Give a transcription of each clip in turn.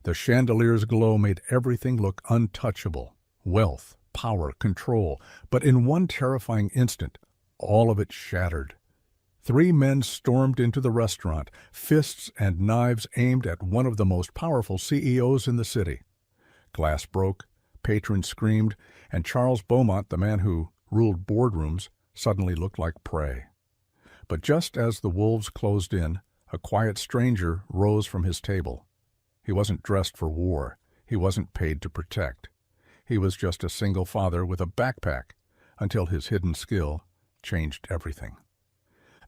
The chandelier's glow made everything look untouchable. Wealth, power, control. But in one terrifying instant, all of it shattered. 3 men stormed into the restaurant, fists and knives aimed at one of the most powerful CEOs in the city. Glass broke, patrons screamed, and Charles Beaumont, the man who ruled boardrooms, suddenly looked like prey. But just as the wolves closed in, a quiet stranger rose from his table. He wasn't dressed for war. He wasn't paid to protect. He was just a single father with a backpack, until his hidden skill changed everything.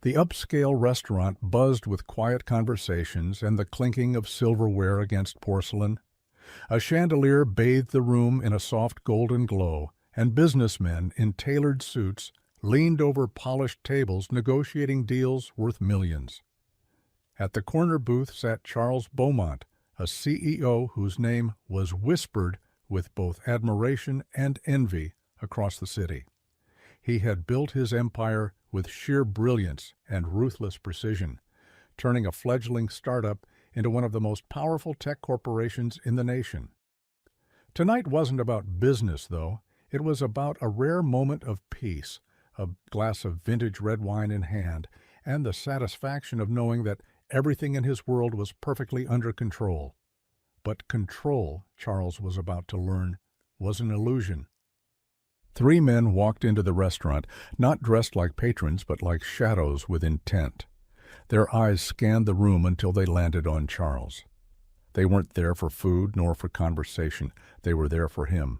The upscale restaurant buzzed with quiet conversations and the clinking of silverware against porcelain. A chandelier bathed the room in a soft golden glow, and businessmen in tailored suits leaned over polished tables negotiating deals worth millions. At the corner booth sat Charles Beaumont, a CEO whose name was whispered with both admiration and envy across the city. He had built his empire with sheer brilliance and ruthless precision, turning a fledgling startup into one of the most powerful tech corporations in the nation. Tonight wasn't about business, though. It was about a rare moment of peace, a glass of vintage red wine in hand, and the satisfaction of knowing that everything in his world was perfectly under control. But control, Charles was about to learn, was an illusion. 3 men walked into the restaurant, not dressed like patrons, but like shadows with intent. Their eyes scanned the room until they landed on Charles. They weren't there for food nor for conversation. They were there for him.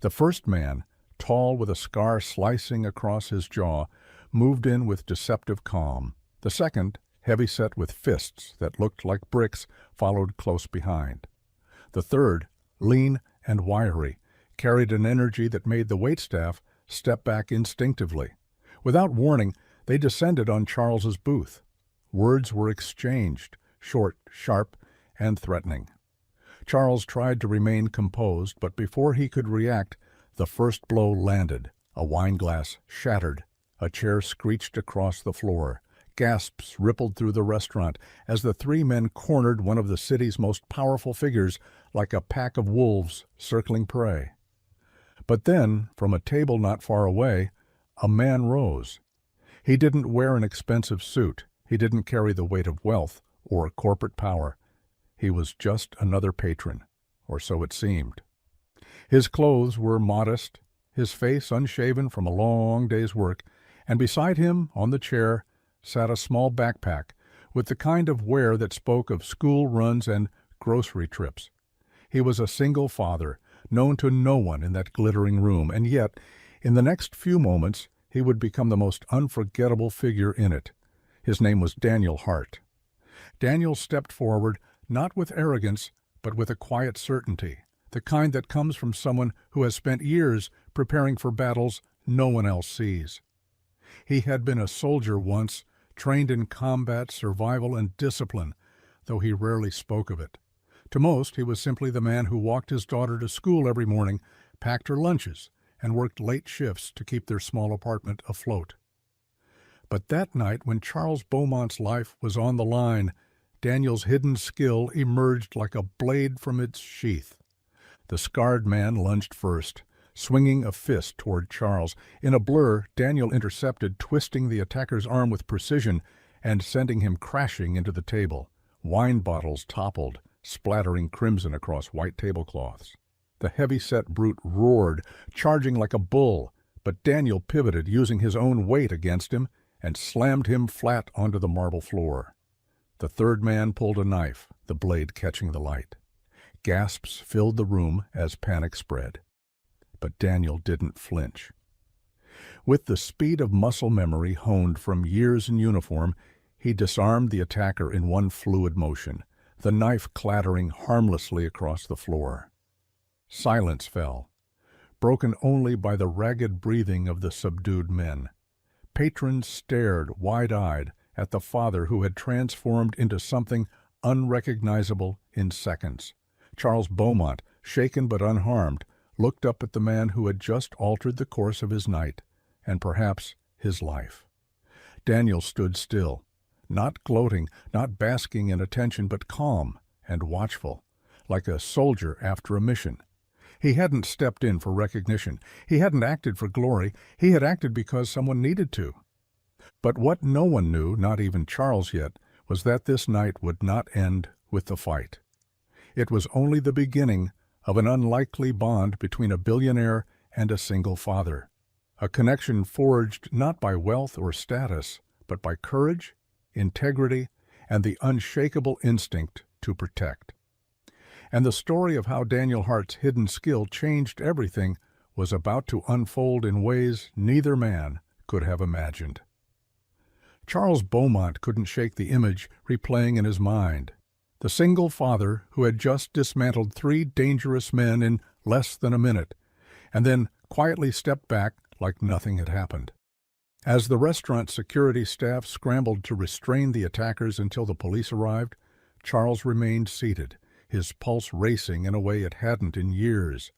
The first man, tall with a scar slicing across his jaw, moved in with deceptive calm. The second, heavy-set with fists that looked like bricks, followed close behind. The third, lean and wiry, carried an energy that made the waitstaff step back instinctively. Without warning, they descended on Charles's booth. Words were exchanged, short, sharp, and threatening. Charles tried to remain composed, but before he could react, the first blow landed. A wine glass shattered. A chair screeched across the floor. Gasps rippled through the restaurant as the 3 men cornered one of the city's most powerful figures like a pack of wolves circling prey. But then, from a table not far away, a man rose. He didn't wear an expensive suit. He didn't carry the weight of wealth or corporate power. He was just another patron, or so it seemed. His clothes were modest, his face unshaven from a long day's work, and beside him, on the chair, sat a small backpack with the kind of wear that spoke of school runs and grocery trips. He was a single father, known to no one in that glittering room, and yet, in the next few moments, he would become the most unforgettable figure in it. His name was Daniel Hart. Daniel stepped forward, not with arrogance, but with a quiet certainty, the kind that comes from someone who has spent years preparing for battles no one else sees. He had been a soldier once, trained in combat, survival, and discipline, though he rarely spoke of it. To most, he was simply the man who walked his daughter to school every morning, packed her lunches, and worked late shifts to keep their small apartment afloat. But that night, when Charles Beaumont's life was on the line, Daniel's hidden skill emerged like a blade from its sheath. The scarred man lunged first, swinging a fist toward Charles. In a blur, Daniel intercepted, twisting the attacker's arm with precision and sending him crashing into the table. Wine bottles toppled, splattering crimson across white tablecloths. The heavy-set brute roared, charging like a bull, but Daniel pivoted, using his own weight against him, and slammed him flat onto the marble floor. The third man pulled a knife, the blade catching the light. Gasps filled the room as panic spread. But Daniel didn't flinch. With the speed of muscle memory honed from years in uniform, he disarmed the attacker in one fluid motion, the knife clattering harmlessly across the floor. Silence fell, broken only by the ragged breathing of the subdued men. Patrons stared wide-eyed at the father who had transformed into something unrecognizable in seconds. Charles Beaumont, shaken but unharmed, looked up at the man who had just altered the course of his night, and perhaps his life. Daniel stood still, not gloating, not basking in attention, but calm and watchful, like a soldier after a mission. He hadn't stepped in for recognition. He hadn't acted for glory. He had acted because someone needed to. But what no one knew, not even Charles yet, was that this night would not end with the fight. It was only the beginning of an unlikely bond between a billionaire and a single father. A connection forged not by wealth or status, but by courage, integrity, and the unshakable instinct to protect. And the story of how Daniel Hart's hidden skill changed everything was about to unfold in ways neither man could have imagined. Charles Beaumont couldn't shake the image replaying in his mind. The single father who had just dismantled 3 dangerous men in less than a minute, and then quietly stepped back like nothing had happened. As the restaurant security staff scrambled to restrain the attackers until the police arrived, Charles remained seated, his pulse racing in a way it hadn't in years.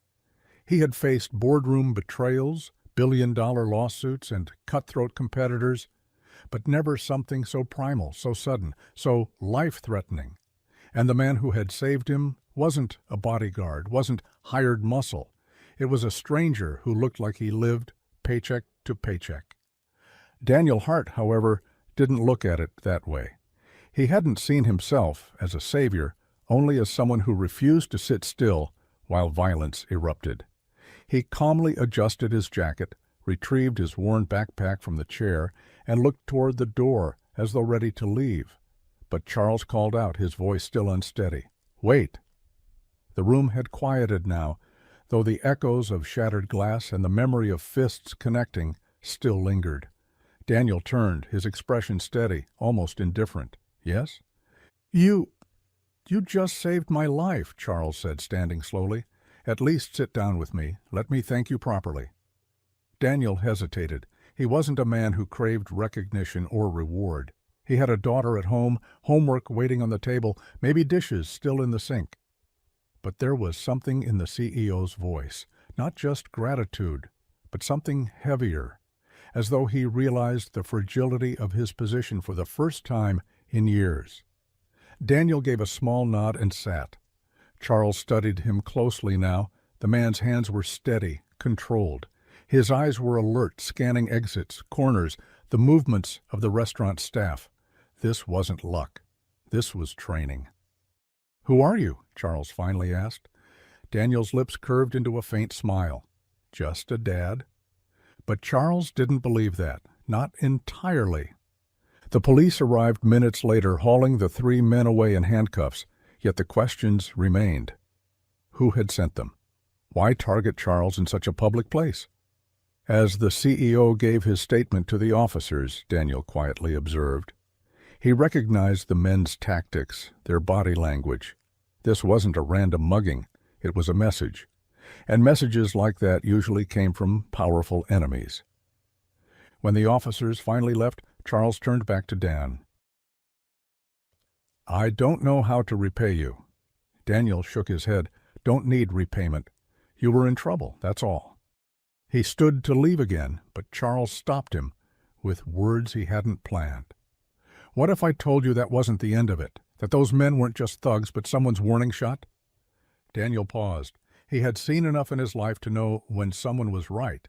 He had faced boardroom betrayals, billion-dollar lawsuits, and cutthroat competitors, but never something so primal, so sudden, so life-threatening. And the man who had saved him wasn't a bodyguard, wasn't hired muscle. It was a stranger who looked like he lived paycheck to paycheck. Daniel Hart, however, didn't look at it that way. He hadn't seen himself as a savior, only as someone who refused to sit still while violence erupted. He calmly adjusted his jacket, retrieved his worn backpack from the chair, and looked toward the door as though ready to leave. But Charles called out, his voice still unsteady. "Wait!" The room had quieted now, though the echoes of shattered glass and the memory of fists connecting still lingered. Daniel turned, his expression steady, almost indifferent. "Yes?" You just saved my life," Charles said, standing slowly. "At least sit down with me. Let me thank you properly." Daniel hesitated. He wasn't a man who craved recognition or reward. He had a daughter at home, homework waiting on the table, maybe dishes still in the sink. But there was something in the CEO's voice, not just gratitude, but something heavier, as though he realized the fragility of his position for the first time in years. Daniel gave a small nod and sat. Charles studied him closely now. The man's hands were steady, controlled. His eyes were alert, scanning exits, corners, the movements of the restaurant staff. This wasn't luck. This was training. "Who are you?" Charles finally asked. Daniel's lips curved into a faint smile. "Just a dad." But Charles didn't believe that. Not entirely. The police arrived minutes later, hauling the 3 men away in handcuffs, yet the questions remained. Who had sent them? Why target Charles in such a public place? As the CEO gave his statement to the officers, Daniel quietly observed, he recognized the men's tactics, their body language. This wasn't a random mugging. It was a message. And messages like that usually came from powerful enemies. When the officers finally left, Charles turned back to Dan. "I don't know how to repay you." Daniel shook his head. "Don't need repayment. You were in trouble, that's all." He stood to leave again, but Charles stopped him with words he hadn't planned. "What if I told you that wasn't the end of it? That those men weren't just thugs, but someone's warning shot?" Daniel paused. He had seen enough in his life to know when someone was right.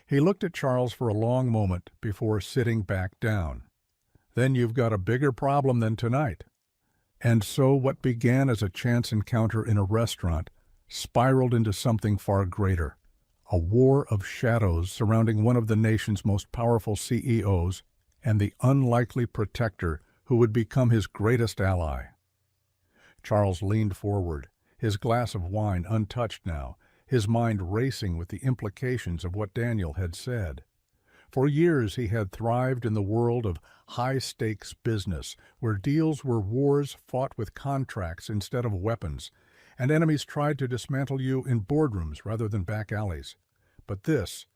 He looked at Charles for a long moment before sitting back down. "Then you've got a bigger problem than tonight." And so what began as a chance encounter in a restaurant spiraled into something far greater. A war of shadows surrounding one of the nation's most powerful CEOs and the unlikely protector who would become his greatest ally. Charles leaned forward, his glass of wine untouched now, his mind racing with the implications of what Daniel had said. For years he had thrived in the world of high-stakes business, where deals were wars fought with contracts instead of weapons, and enemies tried to dismantle you in boardrooms rather than back alleys. But this,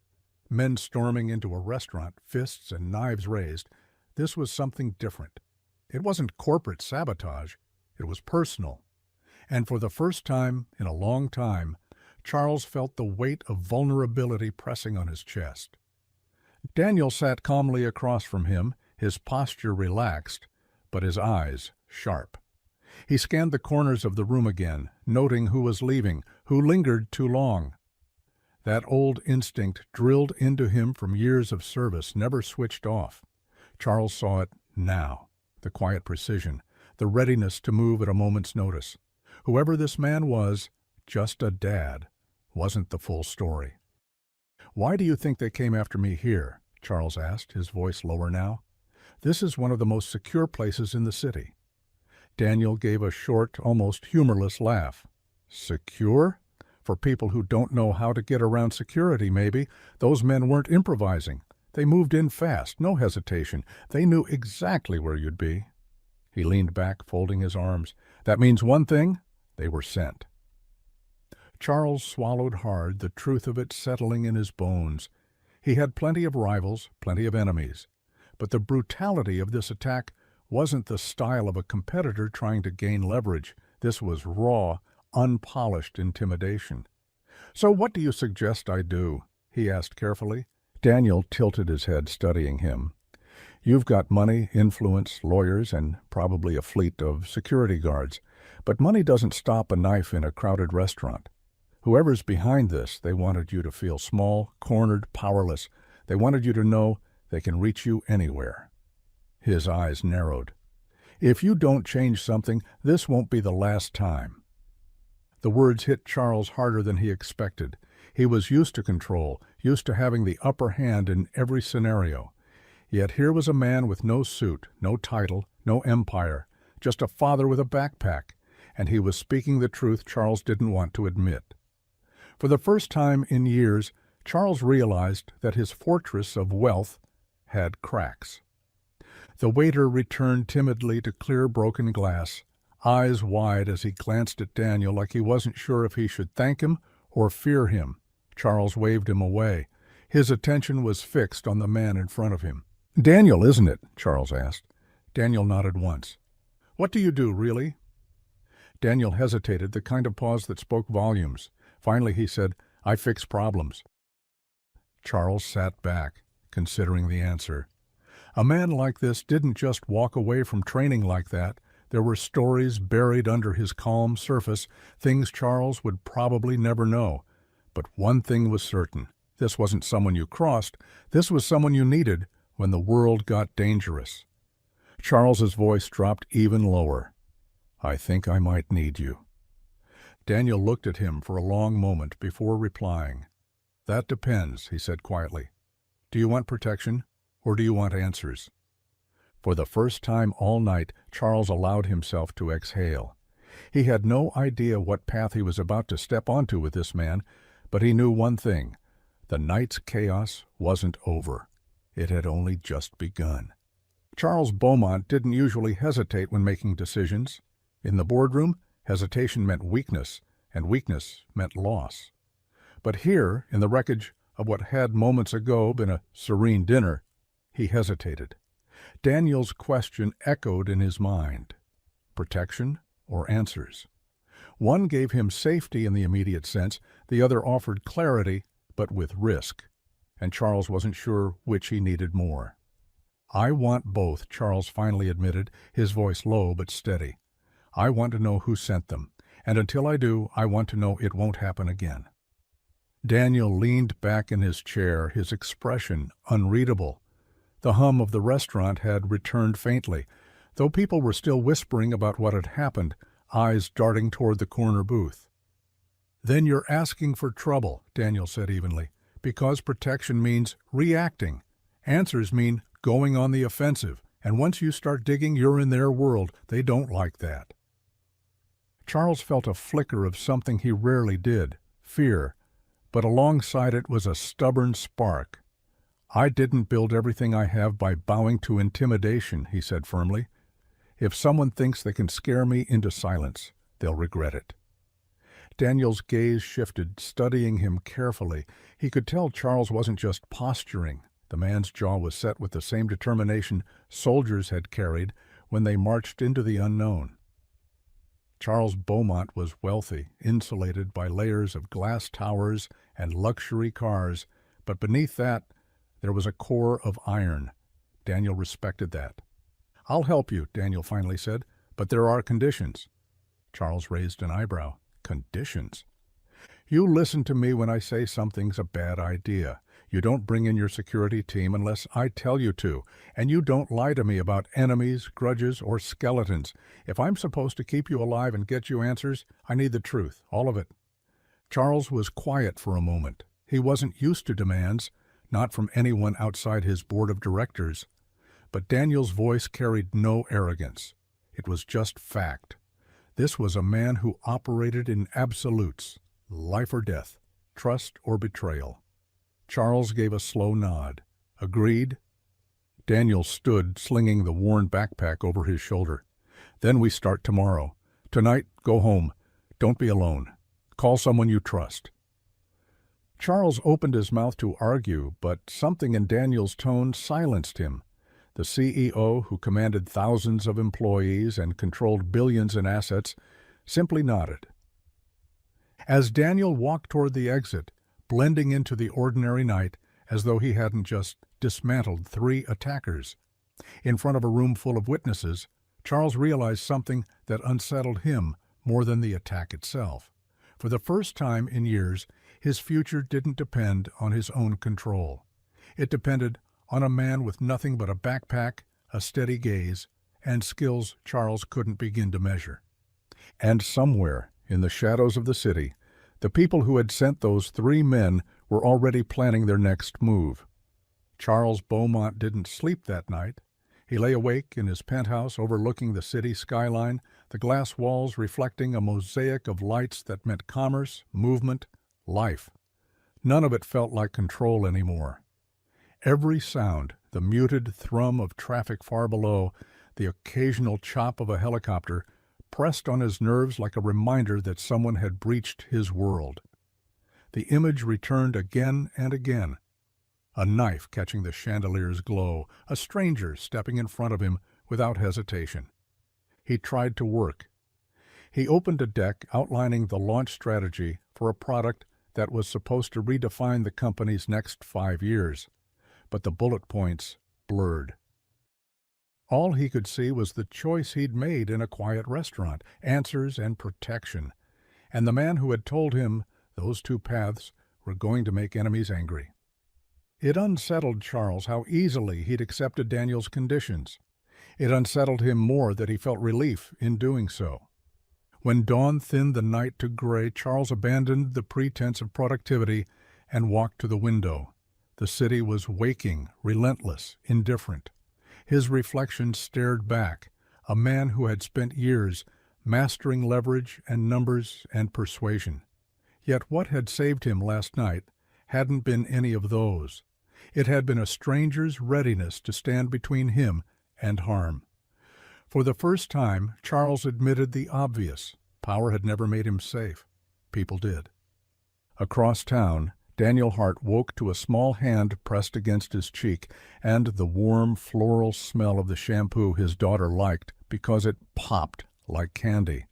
men storming into a restaurant, fists and knives raised, this was something different. It wasn't corporate sabotage, it was personal. And for the first time in a long time, Charles felt the weight of vulnerability pressing on his chest. Daniel sat calmly across from him, his posture relaxed, but his eyes sharp. He scanned the corners of the room again, noting who was leaving, who lingered too long. That old instinct drilled into him from years of service never switched off. Charles saw it now, the quiet precision, the readiness to move at a moment's notice. Whoever this man was, just a dad, wasn't the full story. "Why do you think they came after me here?" Charles asked, his voice lower now. "This is one of the most secure places in the city." Daniel gave a short, almost humorless laugh. "Secure? For people who don't know how to get around security, maybe. Those men weren't improvising. They moved in fast, no hesitation. They knew exactly where you'd be." He leaned back, folding his arms. "That means one thing: they were sent." Charles swallowed hard, the truth of it settling in his bones. He had plenty of rivals, plenty of enemies. But the brutality of this attack wasn't the style of a competitor trying to gain leverage. This was raw, unpolished intimidation. "So what do you suggest I do?" he asked carefully. Daniel tilted his head, studying him. "You've got money, influence, lawyers, and probably a fleet of security guards. But money doesn't stop a knife in a crowded restaurant. Whoever's behind this, they wanted you to feel small, cornered, powerless. They wanted you to know they can reach you anywhere." His eyes narrowed. "If you don't change something, this won't be the last time." The words hit Charles harder than he expected. He was used to control, used to having the upper hand in every scenario. Yet here was a man with no suit, no title, no empire, just a father with a backpack, and he was speaking the truth Charles didn't want to admit. For the first time in years, Charles realized that his fortress of wealth had cracks. The waiter returned timidly to clear broken glass, eyes wide as he glanced at Daniel like he wasn't sure if he should thank him or fear him. Charles waved him away. His attention was fixed on the man in front of him. "Daniel, isn't it?" Charles asked. Daniel nodded once. "What do you do, really?" Daniel hesitated, the kind of pause that spoke volumes. Finally he said, "I fix problems." Charles sat back, considering the answer. A man like this didn't just walk away from training like that. There were stories buried under his calm surface, things Charles would probably never know. But one thing was certain. This wasn't someone you crossed. This was someone you needed when the world got dangerous. Charles's voice dropped even lower. "I think I might need you." Daniel looked at him for a long moment before replying. "That depends," he said quietly. "Do you want protection, or do you want answers?" For the first time all night, Charles allowed himself to exhale. He had no idea what path he was about to step onto with this man, but he knew one thing: the night's chaos wasn't over. It had only just begun. Charles Beaumont didn't usually hesitate when making decisions. In the boardroom, hesitation meant weakness, and weakness meant loss. But here, in the wreckage of what had moments ago been a serene dinner, he hesitated. Daniel's question echoed in his mind. Protection or answers? One gave him safety in the immediate sense, the other offered clarity, but with risk, and Charles wasn't sure which he needed more. "I want both," Charles finally admitted, his voice low but steady. "I want to know who sent them, and until I do, I want to know it won't happen again." Daniel leaned back in his chair, his expression unreadable. The hum of the restaurant had returned faintly, though people were still whispering about what had happened, eyes darting toward the corner booth. "Then you're asking for trouble," Daniel said evenly, "because protection means reacting. Answers mean going on the offensive, and once you start digging, you're in their world. They don't like that." Charles felt a flicker of something he rarely did, fear, but alongside it was a stubborn spark. "I didn't build everything I have by bowing to intimidation," he said firmly. "If someone thinks they can scare me into silence, they'll regret it." Daniel's gaze shifted, studying him carefully. He could tell Charles wasn't just posturing. The man's jaw was set with the same determination soldiers had carried when they marched into the unknown. Charles Beaumont was wealthy, insulated by layers of glass towers and luxury cars, but beneath that, there was a core of iron. Daniel respected that. "I'll help you," Daniel finally said, But there are conditions. Charles raised an eyebrow. Conditions? You listen to me when I say something's a bad idea. You don't bring in your security team unless I tell you to, and you don't lie to me about enemies, grudges, or skeletons. If I'm supposed to keep you alive and get you answers, I need the truth, all of it. Charles was quiet for a moment. He wasn't used to demands, not from anyone outside his board of directors. But Daniel's voice carried no arrogance. It was just fact. This was a man who operated in absolutes, life or death, trust or betrayal. Charles gave a slow nod. Agreed? Daniel stood, slinging the worn backpack over his shoulder. Then we start tomorrow. Tonight, go home. Don't be alone. Call someone you trust. Charles opened his mouth to argue, but something in Daniel's tone silenced him. The CEO, who commanded thousands of employees and controlled billions in assets, simply nodded. As Daniel walked toward the exit, blending into the ordinary night as though he hadn't just dismantled 3 attackers, in front of a room full of witnesses, Charles realized something that unsettled him more than the attack itself. For the first time in years, his future didn't depend on his own control. It depended on a man with nothing but a backpack, a steady gaze, and skills Charles couldn't begin to measure. And somewhere, in the shadows of the city, the people who had sent those 3 men were already planning their next move. Charles Beaumont didn't sleep that night. He lay awake in his penthouse overlooking the city skyline, the glass walls reflecting a mosaic of lights that meant commerce, movement, life. None of it felt like control anymore. Every sound, the muted thrum of traffic far below, the occasional chop of a helicopter, pressed on his nerves like a reminder that someone had breached his world. The image returned again and again. A knife catching the chandelier's glow, a stranger stepping in front of him without hesitation. He tried to work. He opened a deck outlining the launch strategy for a product that was supposed to redefine the company's next 5 years. But the bullet points blurred. All he could see was the choice he'd made in a quiet restaurant, answers and protection, and the man who had told him those 2 paths were going to make enemies angry. It unsettled Charles how easily he'd accepted Daniel's conditions. It unsettled him more that he felt relief in doing so. When dawn thinned the night to gray, Charles abandoned the pretense of productivity and walked to the window. The city was waking, relentless, indifferent. His reflection stared back, a man who had spent years mastering leverage and numbers and persuasion. Yet what had saved him last night hadn't been any of those. It had been a stranger's readiness to stand between him and harm. For the first time, Charles admitted the obvious. Power had never made him safe. People did. Across town, Daniel Hart woke to a small hand pressed against his cheek and the warm floral smell of the shampoo his daughter liked because it popped like candy.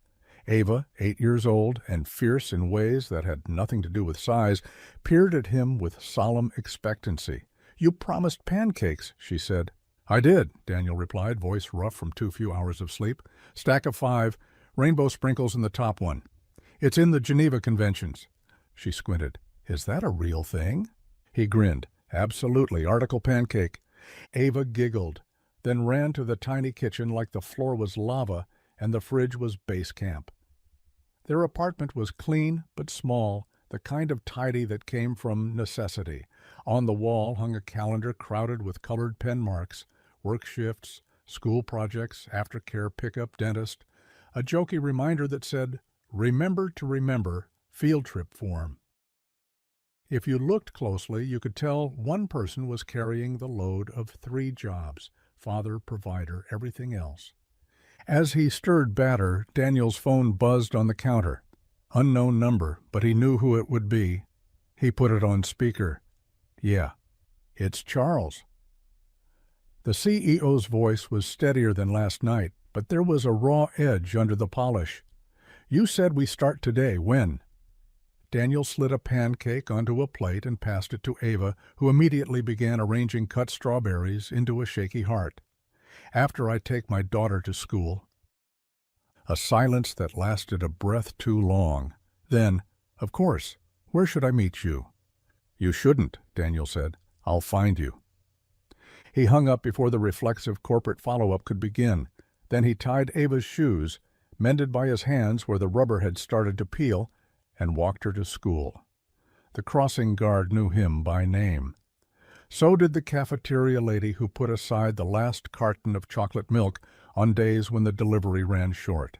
Ava, 8 years old and fierce in ways that had nothing to do with size, peered at him with solemn expectancy. "You promised pancakes," she said. "I did," Daniel replied, voice rough from too few hours of sleep. "Stack of 5, rainbow sprinkles in the top one. It's in the Geneva Conventions." She squinted. "Is that a real thing?" He grinned. "Absolutely, article pancake." Ava giggled, then ran to the tiny kitchen like the floor was lava and the fridge was base camp. Their apartment was clean but small, the kind of tidy that came from necessity. On the wall hung a calendar crowded with colored pen marks, work shifts, school projects, aftercare pickup, dentist, a jokey reminder that said, "Remember to remember, field trip form." If you looked closely, you could tell one person was carrying the load of 3 jobs, father, provider, everything else. As he stirred batter, Daniel's phone buzzed on the counter. Unknown number, but he knew who it would be. He put it on speaker. "Yeah, it's Charles." The CEO's voice was steadier than last night, but there was a raw edge under the polish. "You said we start today. When?" Daniel slid a pancake onto a plate and passed it to Ava, who immediately began arranging cut strawberries into a shaky heart. "After I take my daughter to school." A silence that lasted a breath too long. Then, "Of course. Where should I meet you?" "You shouldn't," Daniel said. "I'll find you." He hung up before the reflexive corporate follow-up could begin. Then he tied Ava's shoes, mended by his hands where the rubber had started to peel, and walked her to school. The crossing guard knew him by name. So did the cafeteria lady who put aside the last carton of chocolate milk on days when the delivery ran short.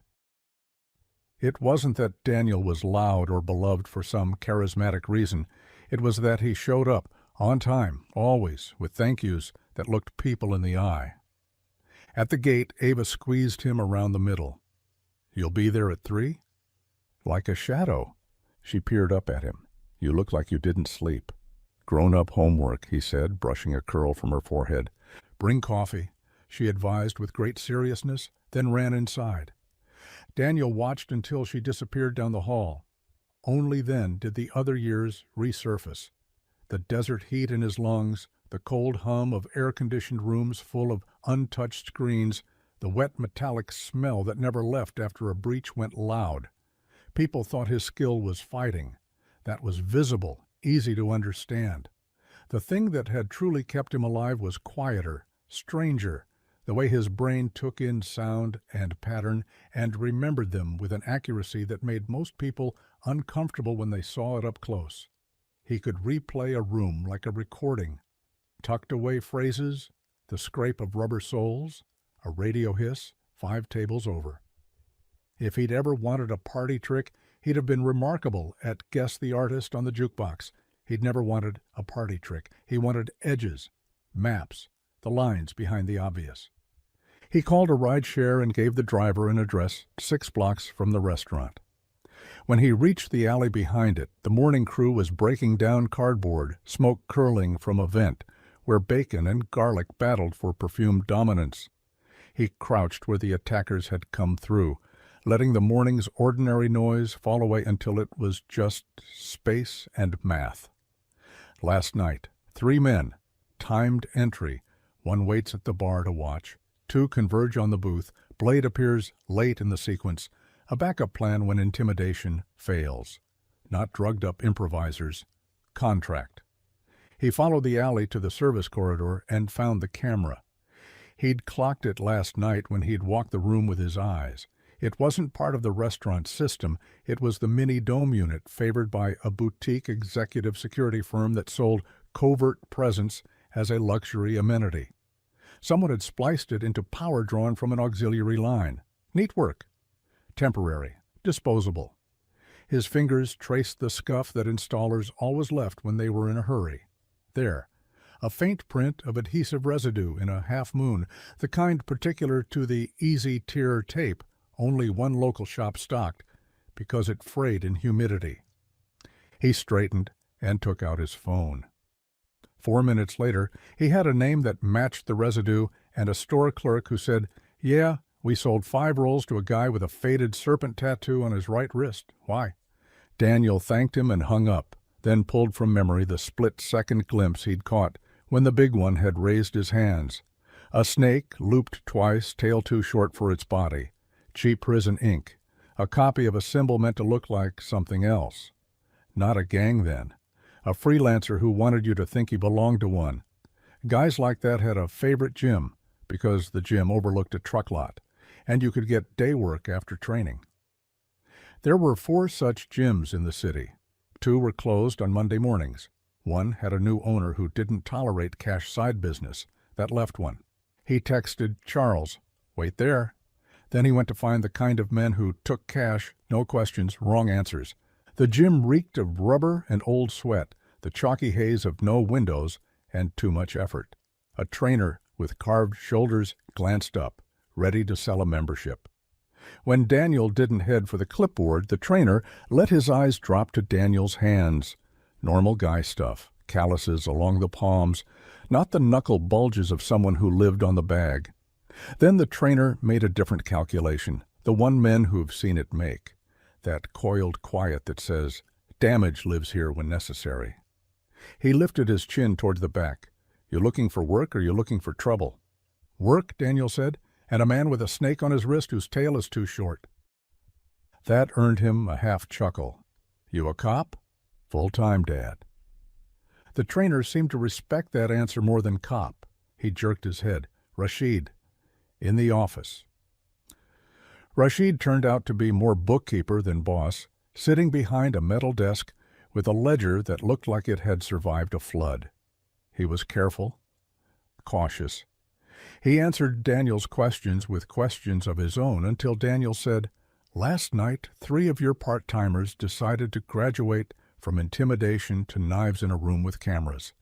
It wasn't that Daniel was loud or beloved for some charismatic reason. It was that he showed up, on time, always, with thank yous that looked people in the eye. At the gate, Ava squeezed him around the middle. "You'll be there at 3?" "Like a shadow." She peered up at him. "You look like you didn't sleep." "Grown-up homework," he said, brushing a curl from her forehead. "Bring coffee," she advised with great seriousness, then ran inside. Daniel watched until she disappeared down the hall. Only then did the other years resurface. The desert heat in his lungs, the cold hum of air-conditioned rooms full of untouched screens, the wet metallic smell that never left after a breach went loud. People thought his skill was fighting. That was visible, easy to understand. The thing that had truly kept him alive was quieter, stranger, the way his brain took in sound and pattern and remembered them with an accuracy that made most people uncomfortable when they saw it up close. He could replay a room like a recording. Tucked away phrases, the scrape of rubber soles, a radio hiss, 5 tables over. If he'd ever wanted a party trick, he'd have been remarkable at Guess the Artist on the jukebox. He'd never wanted a party trick. He wanted edges, maps, the lines behind the obvious. He called a rideshare and gave the driver an address 6 blocks from the restaurant. When he reached the alley behind it, the morning crew was breaking down cardboard, smoke curling from a vent, where bacon and garlic battled for perfumed dominance. He crouched where the attackers had come through, letting the morning's ordinary noise fall away until it was just space and math. Last night, 3 men, timed entry. 1 waits at the bar to watch. 2 converge on the booth. Blade appears late in the sequence, a backup plan when intimidation fails. Not drugged-up improvisers. Contract. He followed the alley to the service corridor and found the camera. He'd clocked it last night when he'd walked the room with his eyes. It wasn't part of the restaurant system. It was the mini dome unit favored by a boutique executive security firm that sold covert presence as a luxury amenity. Someone had spliced it into power drawn from an auxiliary line. Neat work. Temporary. Disposable. His fingers traced the scuff that installers always left when they were in a hurry. There. A faint print of adhesive residue in a half-moon, the kind particular to the easy-tear tape only one local shop stocked, because it frayed in humidity. He straightened and took out his phone. 4 minutes later, he had a name that matched the residue and a store clerk who said, "Yeah, we sold 5 rolls to a guy with a faded serpent tattoo on his right wrist. Why?" Daniel thanked him and hung up, then pulled from memory the split-second glimpse he'd caught when the big one had raised his hands. A snake, looped twice, tail too short for its body. Cheap prison ink. A copy of a symbol meant to look like something else. Not a gang, then. A freelancer who wanted you to think he belonged to one. Guys like that had a favorite gym, because the gym overlooked a truck lot, and you could get day work after training. There were 4 such gyms in the city. 2 were closed on Monday mornings. 1 had a new owner who didn't tolerate cash side business. That left one. He texted Charles, "Wait there." Then he went to find the kind of men who took cash, no questions, wrong answers. The gym reeked of rubber and old sweat, the chalky haze of no windows and too much effort. A trainer with carved shoulders glanced up, ready to sell a membership. When Daniel didn't head for the clipboard, the trainer let his eyes drop to Daniel's hands. Normal guy stuff, calluses along the palms, not the knuckle bulges of someone who lived on the bag. Then the trainer made a different calculation, the one men who've seen it make. That coiled quiet that says, damage lives here when necessary. He lifted his chin toward the back. "You looking for work or you looking for trouble?" "Work," Daniel said, "and a man with a snake on his wrist whose tail is too short." That earned him a half chuckle. "You a cop?" "Full-time, Dad." The trainer seemed to respect that answer more than cop. He jerked his head. "Rashid." "In the office." Rashid turned out to be more bookkeeper than boss, sitting behind a metal desk with a ledger that looked like it had survived a flood. He was careful, cautious. He answered Daniel's questions with questions of his own until Daniel said, "Last night, 3 of your part-timers decided to graduate from intimidation to knives in a room with cameras.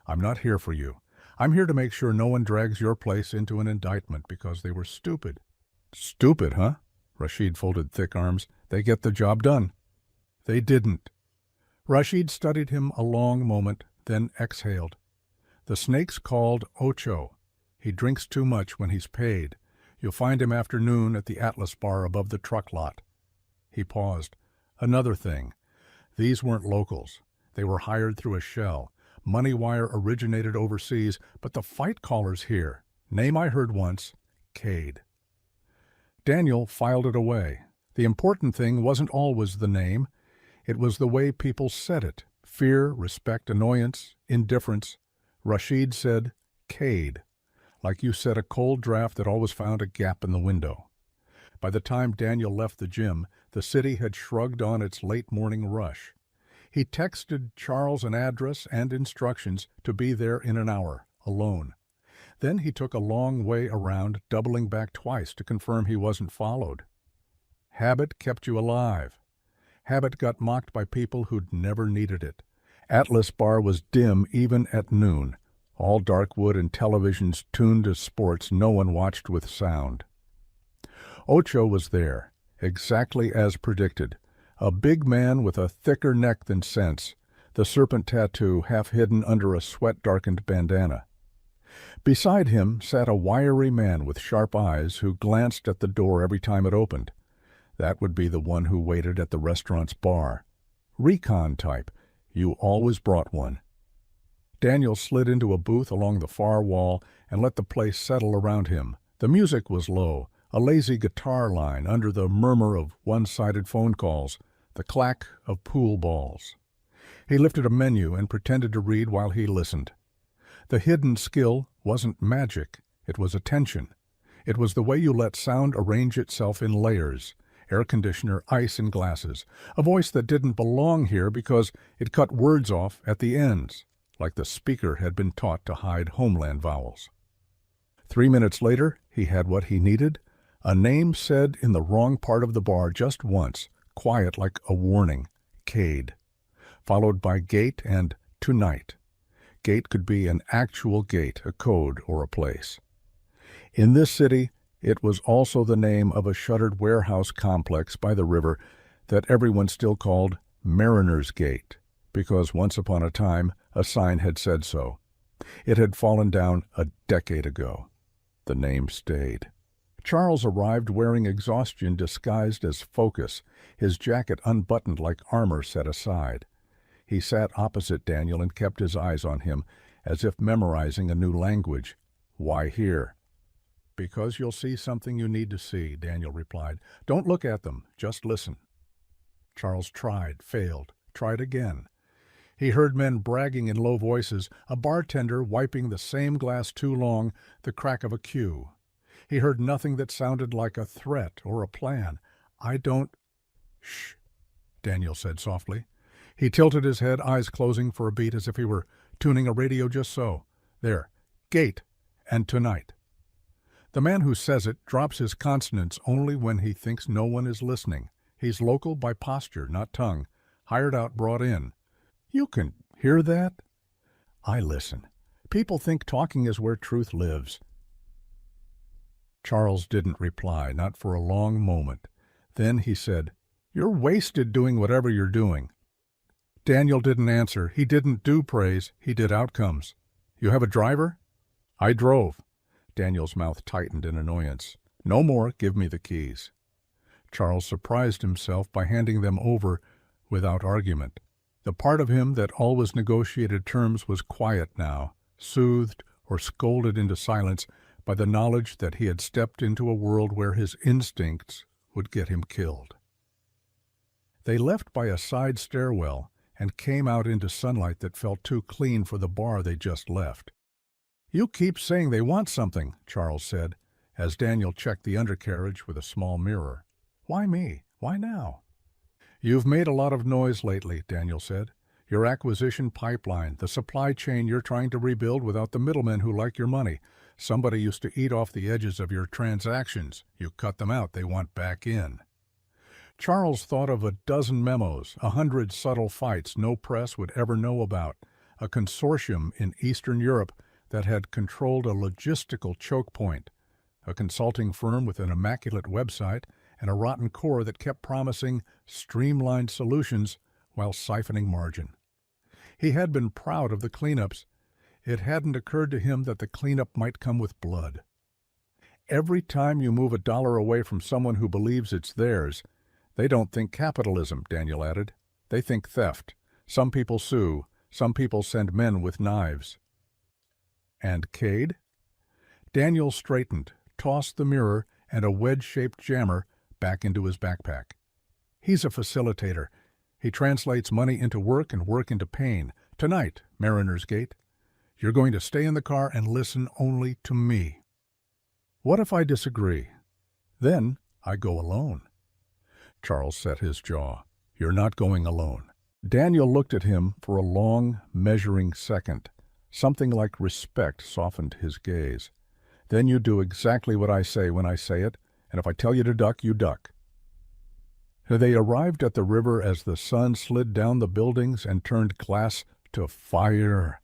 I'm not here for you. I'm here to make sure no one drags your place into an indictment because they were stupid." "Stupid, huh?" Rashid folded thick arms. "They get the job done." "They didn't." Rashid studied him a long moment, then exhaled. "The snake's called Ocho. He drinks too much when he's paid. You'll find him after noon at the Atlas bar above the truck lot." He paused. "Another thing. These weren't locals. They were hired through a shell. Moneywire originated overseas, but the fight caller's here. Name I heard once, Cade." Daniel filed it away. The important thing wasn't always the name. It was the way people said it. Fear, respect, annoyance, indifference. Rashid said, "Cade," like you said a cold draft that always found a gap in the window. By the time Daniel left the gym, the city had shrugged on its late morning rush. He texted Charles an address and instructions to be there in an hour, alone. Then he took a long way around, doubling back twice to confirm he wasn't followed. Habit kept you alive. Habit got mocked by people who'd never needed it. Atlas Bar was dim even at noon. All dark wood and televisions tuned to sports no one watched with sound. Ocho was there, exactly as predicted. A big man with a thicker neck than sense, the serpent tattoo half hidden under a sweat-darkened bandana. Beside him sat a wiry man with sharp eyes who glanced at the door every time it opened. That would be the one who waited at the restaurant's bar. Recon type. You always brought one. Daniel slid into a booth along the far wall and let the place settle around him. The music was low, a lazy guitar line under the murmur of one-sided phone calls, the clack of pool balls. He lifted a menu and pretended to read while he listened. The hidden skill wasn't magic, it was attention. It was the way you let sound arrange itself in layers, air conditioner, ice in glasses, a voice that didn't belong here because it cut words off at the ends, like the speaker had been taught to hide homeland vowels. 3 minutes later, he had what he needed, a name said in the wrong part of the bar just once, quiet like a warning, Cade, followed by gate and tonight. Gate could be an actual gate, a code, or a place. In this city, it was also the name of a shuttered warehouse complex by the river that everyone still called Mariner's Gate, because once upon a time a sign had said so. It had fallen down a decade ago. The name stayed. Charles arrived wearing exhaustion disguised as focus, his jacket unbuttoned like armor set aside. He sat opposite Daniel and kept his eyes on him, as if memorizing a new language. "Why here?" "Because you'll see something you need to see," Daniel replied. "Don't look at them, just listen." Charles tried, failed, tried again. He heard men bragging in low voices, a bartender wiping the same glass too long, the crack of a cue. He heard nothing that sounded like a threat or a plan. "I don't—" "Shh," Daniel said softly. He tilted his head, eyes closing for a beat as if he were tuning a radio just so. "There. Gate. And tonight." The man who says it drops his consonants only when he thinks no one is listening. He's local by posture, not tongue. Hired out, brought in. "You can hear that?" "I listen. People think talking is where truth lives." Charles didn't reply, not for a long moment. Then he said, "You're wasted doing whatever you're doing." Daniel didn't answer. He didn't do praise. He did outcomes. "You have a driver?" "I drove." Daniel's mouth tightened in annoyance. "No more. Give me the keys." Charles surprised himself by handing them over without argument. The part of him that always negotiated terms was quiet now, soothed or scolded into silence by the knowledge that he had stepped into a world where his instincts would get him killed. They left by a side stairwell and came out into sunlight that felt too clean for the bar they just left. "You keep saying they want something," Charles said, as Daniel checked the undercarriage with a small mirror. "Why me? Why now?" "You've made a lot of noise lately," Daniel said. "Your acquisition pipeline, the supply chain you're trying to rebuild without the middlemen who like your money. Somebody used to eat off the edges of your transactions. You cut them out, they want back in." Charles thought of a dozen memos, 100 subtle fights no press would ever know about, a consortium in Eastern Europe that had controlled a logistical choke point, a consulting firm with an immaculate website, and a rotten core that kept promising streamlined solutions while siphoning margin. He had been proud of the cleanups. It hadn't occurred to him that the cleanup might come with blood. Every time you move $1 away from someone who believes it's theirs, they don't think capitalism, Daniel added. They think theft. Some people sue. Some people send men with knives. And Cade? Daniel straightened, tossed the mirror and a wedge-shaped jammer back into his backpack. "He's a facilitator. He translates money into work and work into pain. Tonight, Mariner's Gate, you're going to stay in the car and listen only to me." "What if I disagree?" "Then I go alone." Charles set his jaw. "You're not going alone." Daniel looked at him for a long, measuring second. Something like respect softened his gaze. "Then you do exactly what I say when I say it, and if I tell you to duck, you duck." They arrived at the river as the sun slid down the buildings and turned glass to fire.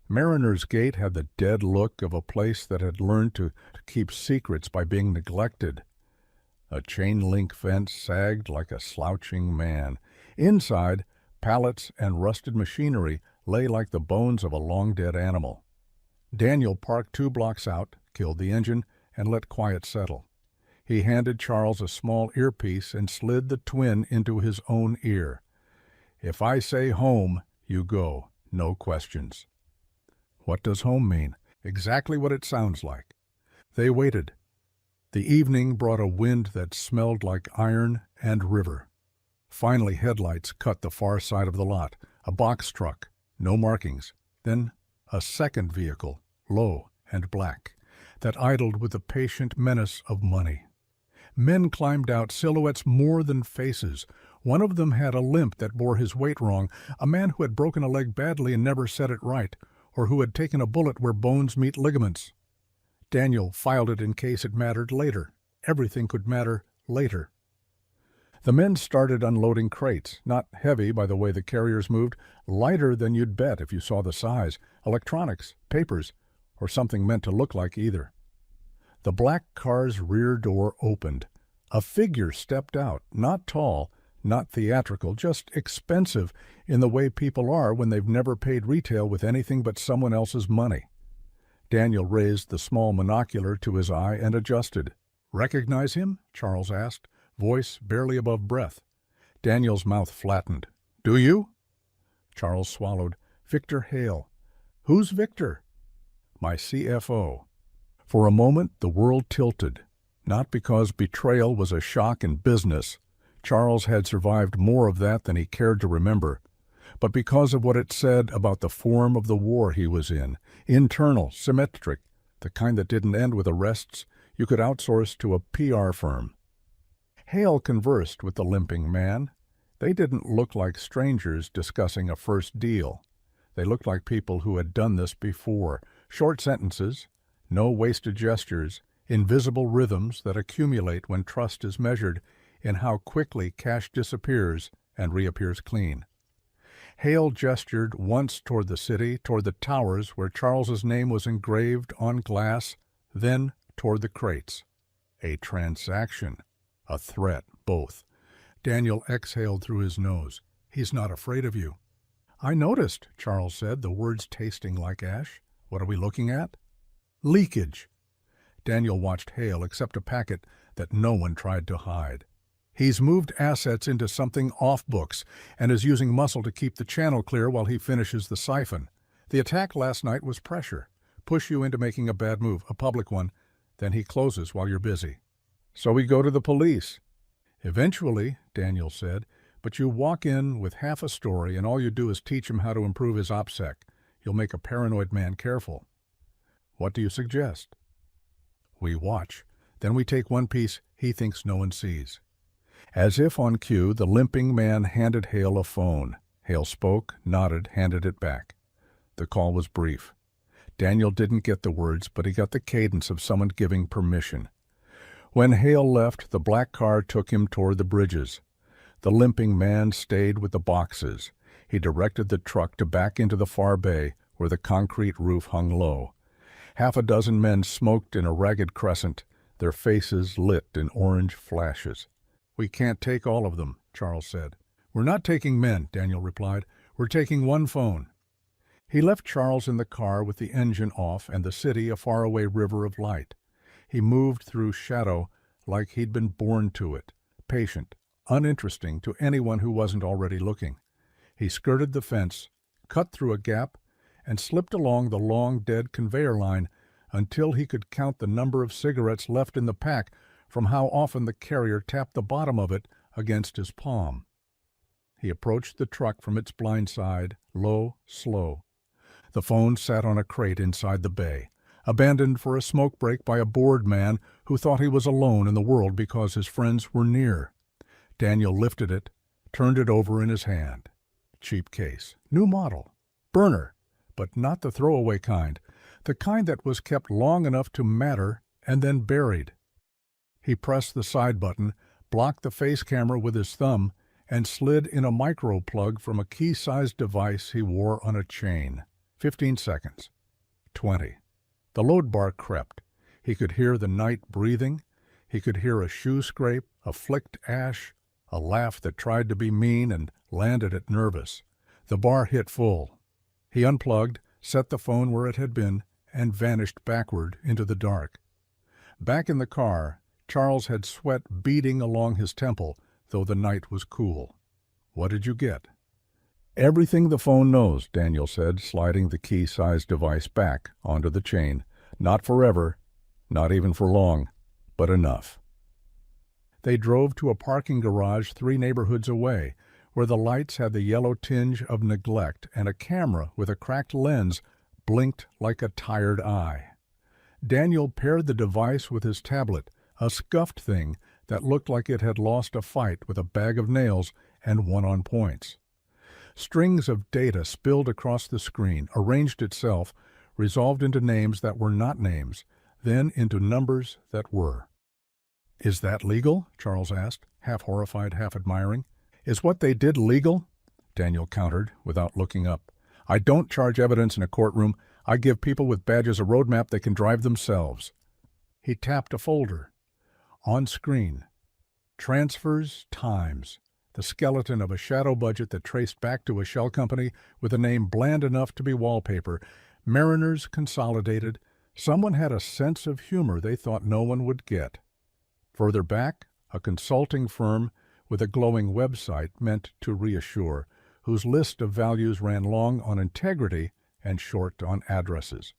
Mariner's Gate had the dead look of a place that had learned to keep secrets by being neglected. A chain-link fence sagged like a slouching man. Inside, pallets and rusted machinery lay like the bones of a long-dead animal. Daniel parked 2 blocks out, killed the engine, and let quiet settle. He handed Charles a small earpiece and slid the twin into his own ear. "If I say home, you go. No questions." "What does home mean?" "Exactly what it sounds like." They waited. The evening brought a wind that smelled like iron and river. Finally, headlights cut the far side of the lot. A box truck, no markings. Then a second vehicle, low and black, that idled with the patient menace of money. Men climbed out, silhouettes more than faces. One of them had a limp that bore his weight wrong, a man who had broken a leg badly and never set it right, or who had taken a bullet where bones meet ligaments. Daniel filed it in case it mattered later. Everything could matter later. The men started unloading crates, not heavy by the way the carriers moved, lighter than you'd bet if you saw the size, electronics, papers, or something meant to look like either. The black car's rear door opened. A figure stepped out, not tall, not theatrical, just expensive in the way people are when they've never paid retail with anything but someone else's money. Daniel raised the small monocular to his eye and adjusted. "Recognize him?" Charles asked, voice barely above breath. Daniel's mouth flattened. "Do you?" Charles swallowed. "Victor Hale." "Who's Victor?" "My CFO." For a moment the world tilted, not because betrayal was a shock in business. Charles had survived more of that than he cared to remember, but because of what it said about the form of the war he was in, internal, symmetric, the kind that didn't end with arrests you could outsource to a PR firm. Hale conversed with the limping man. They didn't look like strangers discussing a first deal. They looked like people who had done this before. Short sentences, no wasted gestures, invisible rhythms that accumulate when trust is measured in how quickly cash disappears and reappears clean. Hale gestured once toward the city, toward the towers where Charles's name was engraved on glass, then toward the crates. A transaction. A threat, both. Daniel exhaled through his nose. "He's not afraid of you." "I noticed," Charles said, the words tasting like ash. "What are we looking at?" "Leakage." Daniel watched Hale accept a packet that no one tried to hide. "He's moved assets into something off books and is using muscle to keep the channel clear while he finishes the siphon. The attack last night was pressure. Push you into making a bad move, a public one. Then he closes while you're busy. So we go to the police." "Eventually," Daniel said, But you walk in with half a story and all you do is teach him how to improve his OPSEC. You'll make a paranoid man careful. What do you suggest? We watch. Then we take one piece he thinks no one sees. As if on cue, the limping man handed Hale a phone. Hale spoke, nodded, handed it back. The call was brief. Daniel didn't get the words, but he got the cadence of someone giving permission. When Hale left, the black car took him toward the bridges. The limping man stayed with the boxes. He directed the truck to back into the far bay, where the concrete roof hung low. Half a dozen men smoked in a ragged crescent, their faces lit in orange flashes. "We can't take all of them," Charles said. "We're not taking men," Daniel replied. "We're taking one phone." He left Charles in the car with the engine off and the city a faraway river of light. He moved through shadow like he'd been born to it, patient, uninteresting to anyone who wasn't already looking. He skirted the fence, cut through a gap, and slipped along the long, dead conveyor line until he could count the number of cigarettes left in the pack from how often the carrier tapped the bottom of it against his palm. He approached the truck from its blind side, low, slow. The phone sat on a crate inside the bay, abandoned for a smoke break by a bored man who thought he was alone in the world because his friends were near. Daniel lifted it, turned it over in his hand. Cheap case, new model, burner, but not the throwaway kind, the kind that was kept long enough to matter and then buried. He pressed the side button, blocked the face camera with his thumb, and slid in a micro plug from a key-sized device he wore on a chain. 15 seconds. 20. The load bar crept. He could hear the night breathing. He could hear a shoe scrape, a flicked ash, a laugh that tried to be mean and landed it nervous. The bar hit full. He unplugged, set the phone where it had been, and vanished backward into the dark. Back in the car, Charles had sweat beading along his temple, though the night was cool. "What did you get?" "Everything the phone knows," Daniel said, sliding the key-sized device back onto the chain. "Not forever, not even for long, but enough." They drove to a parking garage 3 neighborhoods away, where the lights had the yellow tinge of neglect and a camera with a cracked lens blinked like a tired eye. Daniel paired the device with his tablet, a scuffed thing that looked like it had lost a fight with a bag of nails and won on points. Strings of data spilled across the screen, arranged itself, resolved into names that were not names, then into numbers that were. "Is that legal?" Charles asked, half horrified, half admiring. "Is what they did legal?" Daniel countered, without looking up. "I don't charge evidence in a courtroom. I give people with badges a roadmap they can drive themselves." He tapped a folder. On screen, transfers, times, the skeleton of a shadow budget that traced back to a shell company with a name bland enough to be wallpaper. Mariners Consolidated. Someone had a sense of humor they thought no one would get. Further back, a consulting firm with a glowing website meant to reassure, whose list of values ran long on integrity and short on addresses.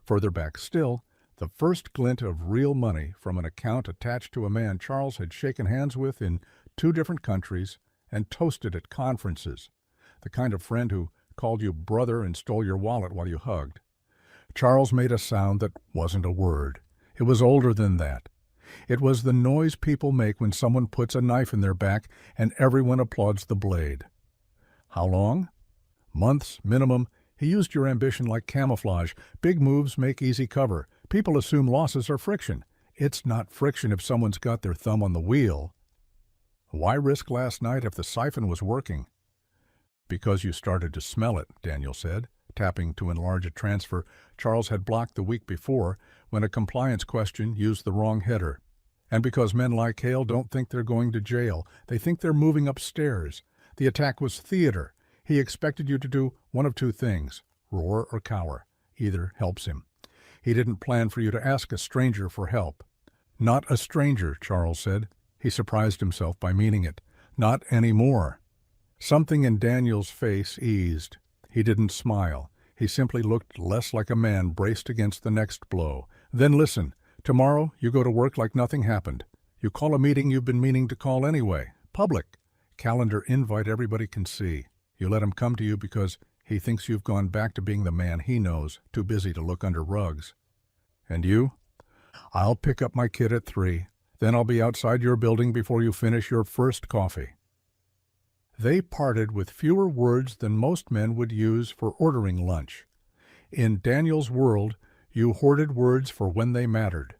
Further back still, the first glint of real money from an account attached to a man Charles had shaken hands with in 2 different countries and toasted at conferences, the kind of friend who called you brother and stole your wallet while you hugged. Charles made a sound that wasn't a word. It was older than that. It was the noise people make when someone puts a knife in their back and everyone applauds the blade. How long? Months, minimum. He used your ambition like camouflage. Big moves make easy cover. People assume losses are friction. It's not friction if someone's got their thumb on the wheel. Why risk last night if the siphon was working? Because you started to smell it, Daniel said, tapping to enlarge a transfer Charles had blocked the week before when a compliance question used the wrong header. And because men like Hale don't think they're going to jail, they think they're moving upstairs. The attack was theater. He expected you to do one of 2 things, roar or cower. Either helps him. He didn't plan for you to ask a stranger for help. Not a stranger, Charles said. He surprised himself by meaning it. Not anymore. Something in Daniel's face eased. He didn't smile. He simply looked less like a man braced against the next blow. Then listen. Tomorrow you go to work like nothing happened. You call a meeting you've been meaning to call anyway. Public. Calendar invite everybody can see. You let him come to you because he thinks you've gone back to being the man he knows, too busy to look under rugs. And you? I'll pick up my kid at 3. Then I'll be outside your building before you finish your first coffee. They parted with fewer words than most men would use for ordering lunch. In Daniel's world, you hoarded words for when they mattered.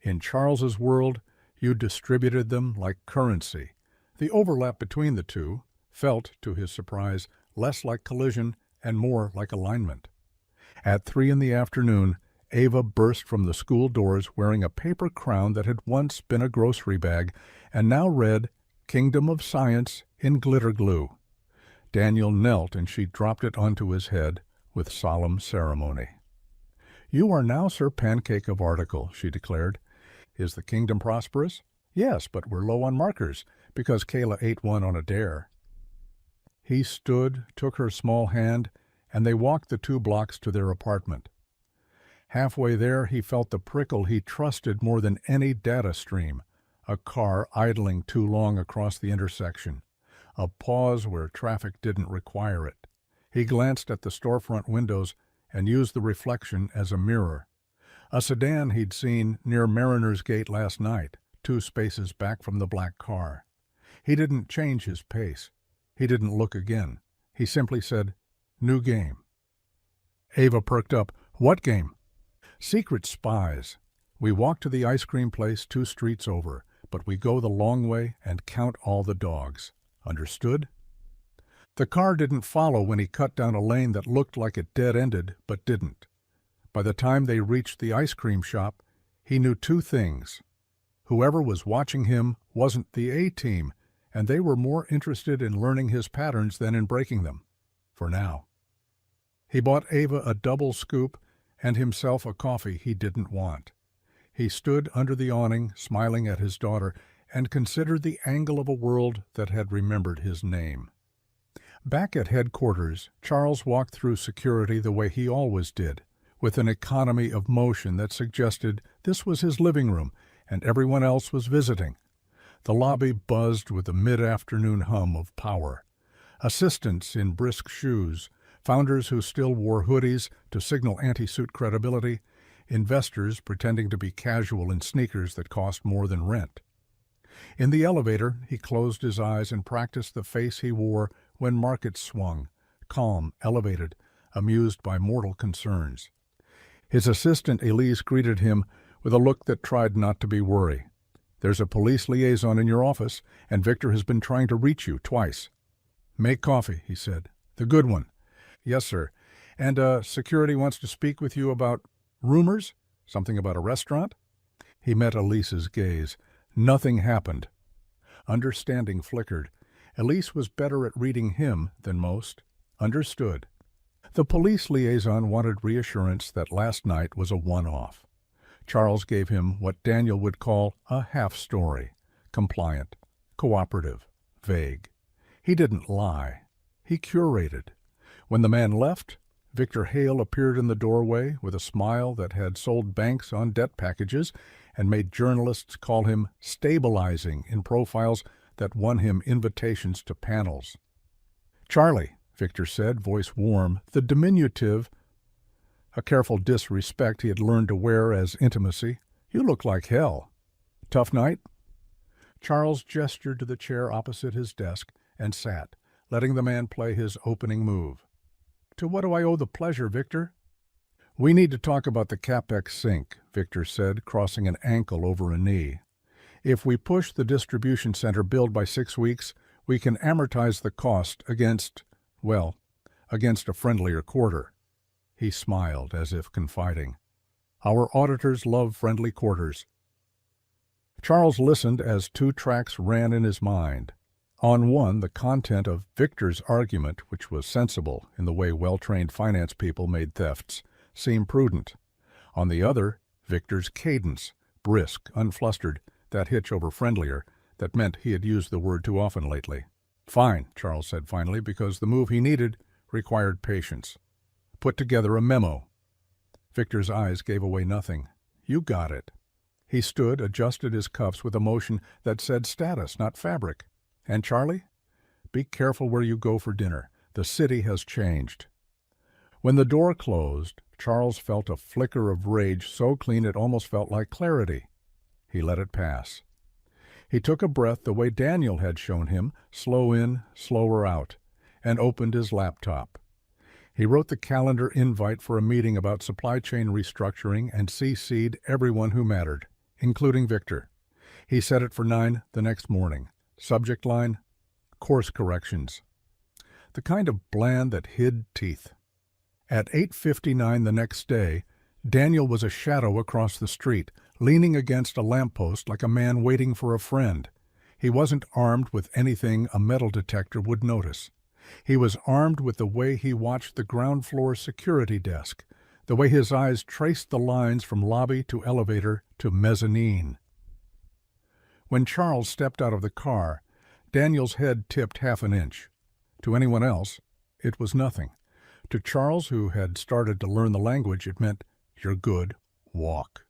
In Charles's world, you distributed them like currency. The overlap between the two felt, to his surprise, less like collision and more like alignment. At 3 in the afternoon, Ava burst from the school doors wearing a paper crown that had once been a grocery bag and now read Kingdom of Science in glitter glue. Daniel knelt and she dropped it onto his head with solemn ceremony. "You are now Sir Pancake of Article," she declared. "Is the kingdom prosperous?" "Yes, but we're low on markers, because Kayla ate one on a dare." He stood, took her small hand, and they walked the 2 blocks to their apartment. Halfway there, he felt the prickle he trusted more than any data stream, a car idling too long across the intersection, a pause where traffic didn't require it. He glanced at the storefront windows and used the reflection as a mirror. A sedan he'd seen near Mariner's Gate last night, 2 spaces back from the black car. He didn't change his pace. He didn't look again. He simply said, "New game." Ava perked up. "What game?" "Secret spies. We walk to the ice cream place 2 streets over, but we go the long way and count all the dogs. Understood?" The car didn't follow when he cut down a lane that looked like it dead-ended, but didn't. By the time they reached the ice cream shop, he knew 2 things. Whoever was watching him wasn't the A-team, and they were more interested in learning his patterns than in breaking them. For now. He bought Ava a double scoop and himself a coffee he didn't want. He stood under the awning, smiling at his daughter, and considered the angle of a world that had remembered his name. Back at headquarters, Charles walked through security the way he always did, with an economy of motion that suggested this was his living room and everyone else was visiting. The lobby buzzed with the mid-afternoon hum of power. Assistants in brisk shoes, founders who still wore hoodies to signal anti-suit credibility, investors pretending to be casual in sneakers that cost more than rent. In the elevator, he closed his eyes and practiced the face he wore when markets swung, calm, elevated, amused by mortal concerns. His assistant Elise greeted him with a look that tried not to be worry. "There's a police liaison in your office, and Victor has been trying to reach you twice." "Make coffee," he said. "The good one." "Yes, sir. And security wants to speak with you about rumors? Something about a restaurant?" He met Elise's gaze. Nothing happened. Understanding flickered. Elise was better at reading him than most. Understood. The police liaison wanted reassurance that last night was a one-off. Charles gave him what Daniel would call a half-story. Compliant, cooperative, vague. He didn't lie. He curated. When the man left, Victor Hale appeared in the doorway with a smile that had sold banks on debt packages and made journalists call him stabilizing in profiles that won him invitations to panels. "Charlie," Victor said, voice warm, the diminutive, a careful disrespect he had learned to wear as intimacy. "You look like hell. Tough night?" Charles gestured to the chair opposite his desk and sat, letting the man play his opening move. "To what do I owe the pleasure, Victor?" "We need to talk about the CapEx sink," Victor said, crossing an ankle over a knee. "If we push the distribution center build by 6 weeks, we can amortize the cost against a friendlier quarter." He smiled, as if confiding. "Our auditors love friendly quarters." Charles listened as 2 tracks ran in his mind. On one, the content of Victor's argument, which was sensible in the way well-trained finance people made thefts, seemed prudent. On the other, Victor's cadence, brisk, unflustered, that hitch over friendlier, that meant he had used the word too often lately. "Fine," Charles said finally, because the move he needed required patience. "Put together a memo." Victor's eyes gave away nothing. "You got it." He stood, adjusted his cuffs with a motion that said status, not fabric. "And Charlie? Be careful where you go for dinner. The city has changed." When the door closed, Charles felt a flicker of rage so clean it almost felt like clarity. He let it pass. He took a breath the way Daniel had shown him, slow in, slower out, and opened his laptop. He wrote the calendar invite for a meeting about supply chain restructuring and CC'd everyone who mattered, including Victor. He set it for 9 the next morning. Subject line, course corrections. The kind of bland that hid teeth. At 8:59 the next day, Daniel was a shadow across the street, leaning against a lamppost like a man waiting for a friend. He wasn't armed with anything a metal detector would notice. He was armed with the way he watched the ground floor security desk, the way his eyes traced the lines from lobby to elevator to mezzanine. When Charles stepped out of the car, Daniel's head tipped half an inch. To anyone else, it was nothing. To Charles, who had started to learn the language, it meant, "You're good, walk."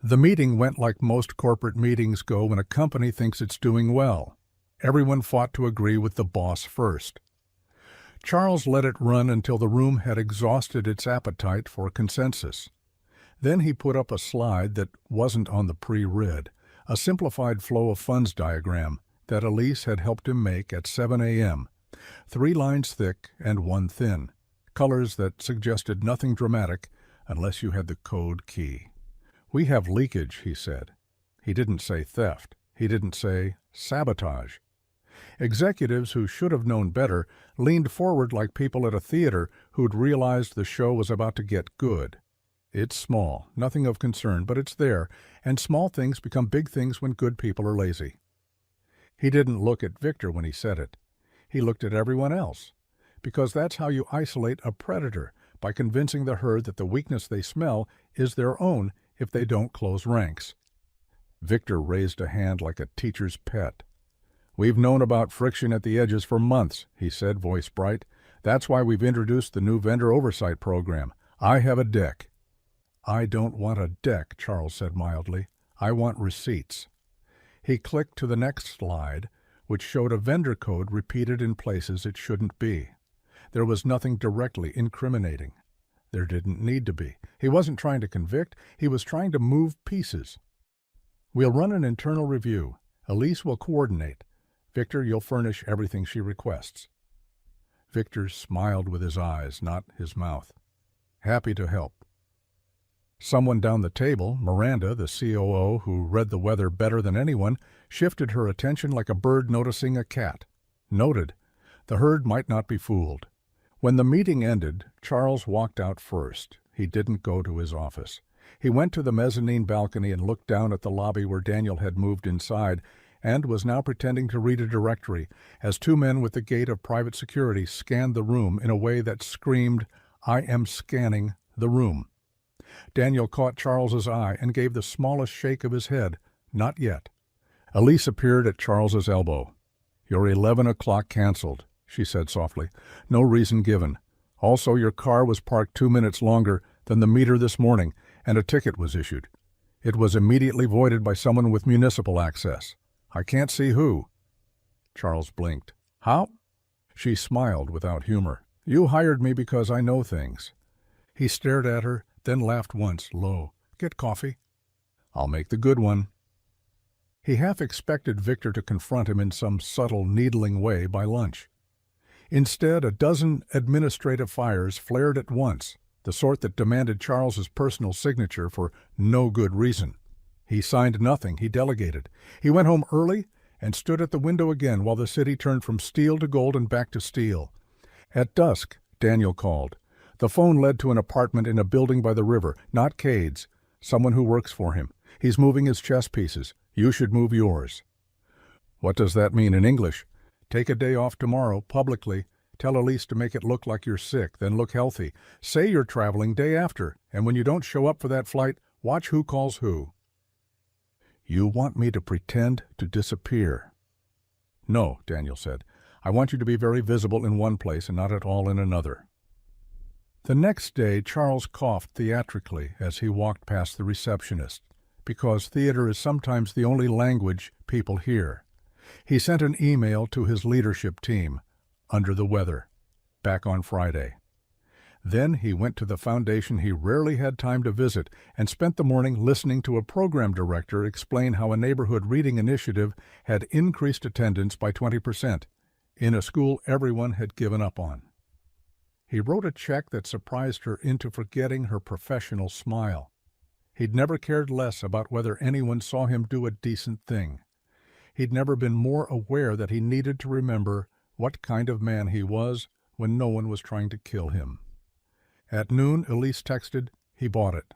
The meeting went like most corporate meetings go when a company thinks it's doing well. Everyone fought to agree with the boss first. Charles let it run until the room had exhausted its appetite for consensus. Then he put up a slide that wasn't on the pre-read, a simplified flow of funds diagram that Elise had helped him make at 7 a.m., 3 lines thick and 1 thin, colors that suggested nothing dramatic unless you had the code key. "We have leakage," he said. He didn't say theft. He didn't say sabotage. Executives who should have known better leaned forward like people at a theater who'd realized the show was about to get good. It's small, nothing of concern, but it's there, and small things become big things when good people are lazy. He didn't look at Victor when he said it. He looked at everyone else, because that's how you isolate a predator, by convincing the herd that the weakness they smell is their own if they don't close ranks. Victor raised a hand like a teacher's pet. "We've known about friction at the edges for months," he said, voice bright. "That's why we've introduced the new vendor oversight program. I have a deck." "I don't want a deck," Charles said mildly. "I want receipts." He clicked to the next slide, which showed a vendor code repeated in places it shouldn't be. There was nothing directly incriminating. There didn't need to be. He wasn't trying to convict. He was trying to move pieces. "We'll run an internal review. Elise will coordinate. Victor, you'll furnish everything she requests." Victor smiled with his eyes, not his mouth. "Happy to help." Someone down the table, Miranda, the COO, who read the weather better than anyone, shifted her attention like a bird noticing a cat. Noted. The herd might not be fooled. When the meeting ended, Charles walked out first. He didn't go to his office. He went to the mezzanine balcony and looked down at the lobby where Daniel had moved inside and was now pretending to read a directory as 2 men with the gate of private security scanned the room in a way that screamed, "I am scanning the room." Daniel caught Charles's eye and gave the smallest shake of his head. "Not yet." Elise appeared at Charles's elbow. "Your 11 o'clock canceled," she said softly. "No reason given. Also, your car was parked 2 minutes longer than the meter this morning, and a ticket was issued. It was immediately voided by someone with municipal access. I can't see who." Charles blinked. "How?" She smiled without humor. "You hired me because I know things." He stared at her, then laughed once, low. "Get coffee?" "I'll make the good one." He half expected Victor to confront him in some subtle, needling way by lunch. Instead, a dozen administrative fires flared at once, the sort that demanded Charles's personal signature for no good reason. He signed nothing, he delegated. He went home early and stood at the window again while the city turned from steel to gold and back to steel. At dusk, Daniel called. The phone led to an apartment in a building by the river, not Cade's, someone who works for him. "He's moving his chess pieces. You should move yours." "What does that mean in English?" "Take a day off tomorrow, publicly. Tell Elise to make it look like you're sick, then look healthy. Say you're traveling day after, and when you don't show up for that flight, watch who calls who." "You want me to pretend to disappear?" "No," Daniel said. "I want you to be very visible in one place and not at all in another." The next day, Charles coughed theatrically as he walked past the receptionist, because theater is sometimes the only language people hear. He sent an email to his leadership team, under the weather, back on Friday. Then he went to the foundation he rarely had time to visit and spent the morning listening to a program director explain how a neighborhood reading initiative had increased attendance by 20% in a school everyone had given up on. He wrote a check that surprised her into forgetting her professional smile. He'd never cared less about whether anyone saw him do a decent thing. He'd never been more aware that he needed to remember what kind of man he was when no one was trying to kill him. At noon, Elise texted, he bought it.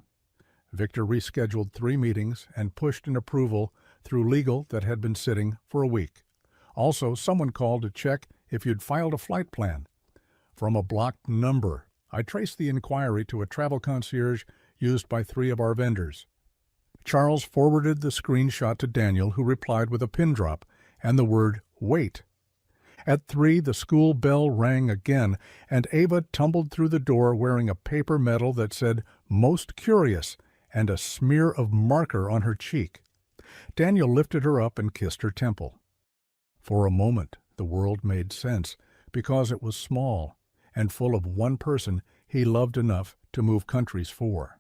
Victor rescheduled 3 meetings and pushed an approval through legal that had been sitting for a week. Also, someone called to check if you'd filed a flight plan. From a blocked number, I traced the inquiry to a travel concierge used by 3 of our vendors. Charles forwarded the screenshot to Daniel, who replied with a pin drop and the word, wait. At 3, the school bell rang again, and Ava tumbled through the door wearing a paper medal that said, most curious, and a smear of marker on her cheek. Daniel lifted her up and kissed her temple. For a moment, the world made sense, because it was small and full of one person he loved enough to move countries for.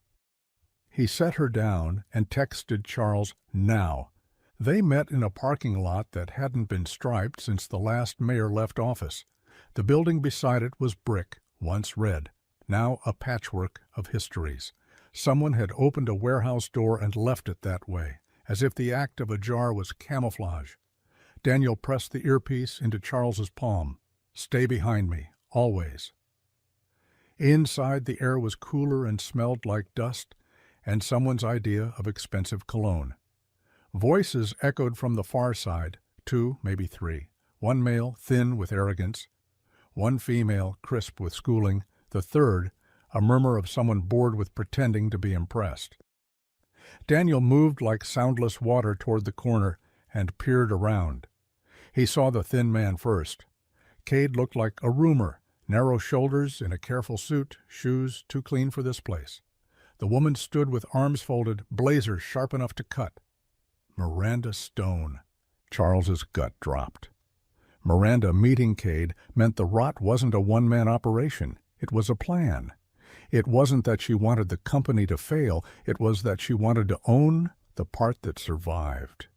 He set her down and texted Charles now. They met in a parking lot that hadn't been striped since the last mayor left office. The building beside it was brick, once red, now a patchwork of histories. Someone had opened a warehouse door and left it that way, as if the act of ajar was camouflage. Daniel pressed the earpiece into Charles's palm. Stay behind me, always. Inside, the air was cooler and smelled like dust and someone's idea of expensive cologne. Voices echoed from the far side, 2, maybe 3. One male, thin with arrogance. One female, crisp with schooling. The third, a murmur of someone bored with pretending to be impressed. Daniel moved like soundless water toward the corner and peered around. He saw the thin man first. Cade looked like a roomer, narrow shoulders in a careful suit, shoes too clean for this place. The woman stood with arms folded, blazer sharp enough to cut. Miranda Stone. Charles's gut dropped. Miranda meeting Cade meant the rot wasn't a one-man operation. It was a plan. It wasn't that she wanted the company to fail. It was that she wanted to own the part that survived.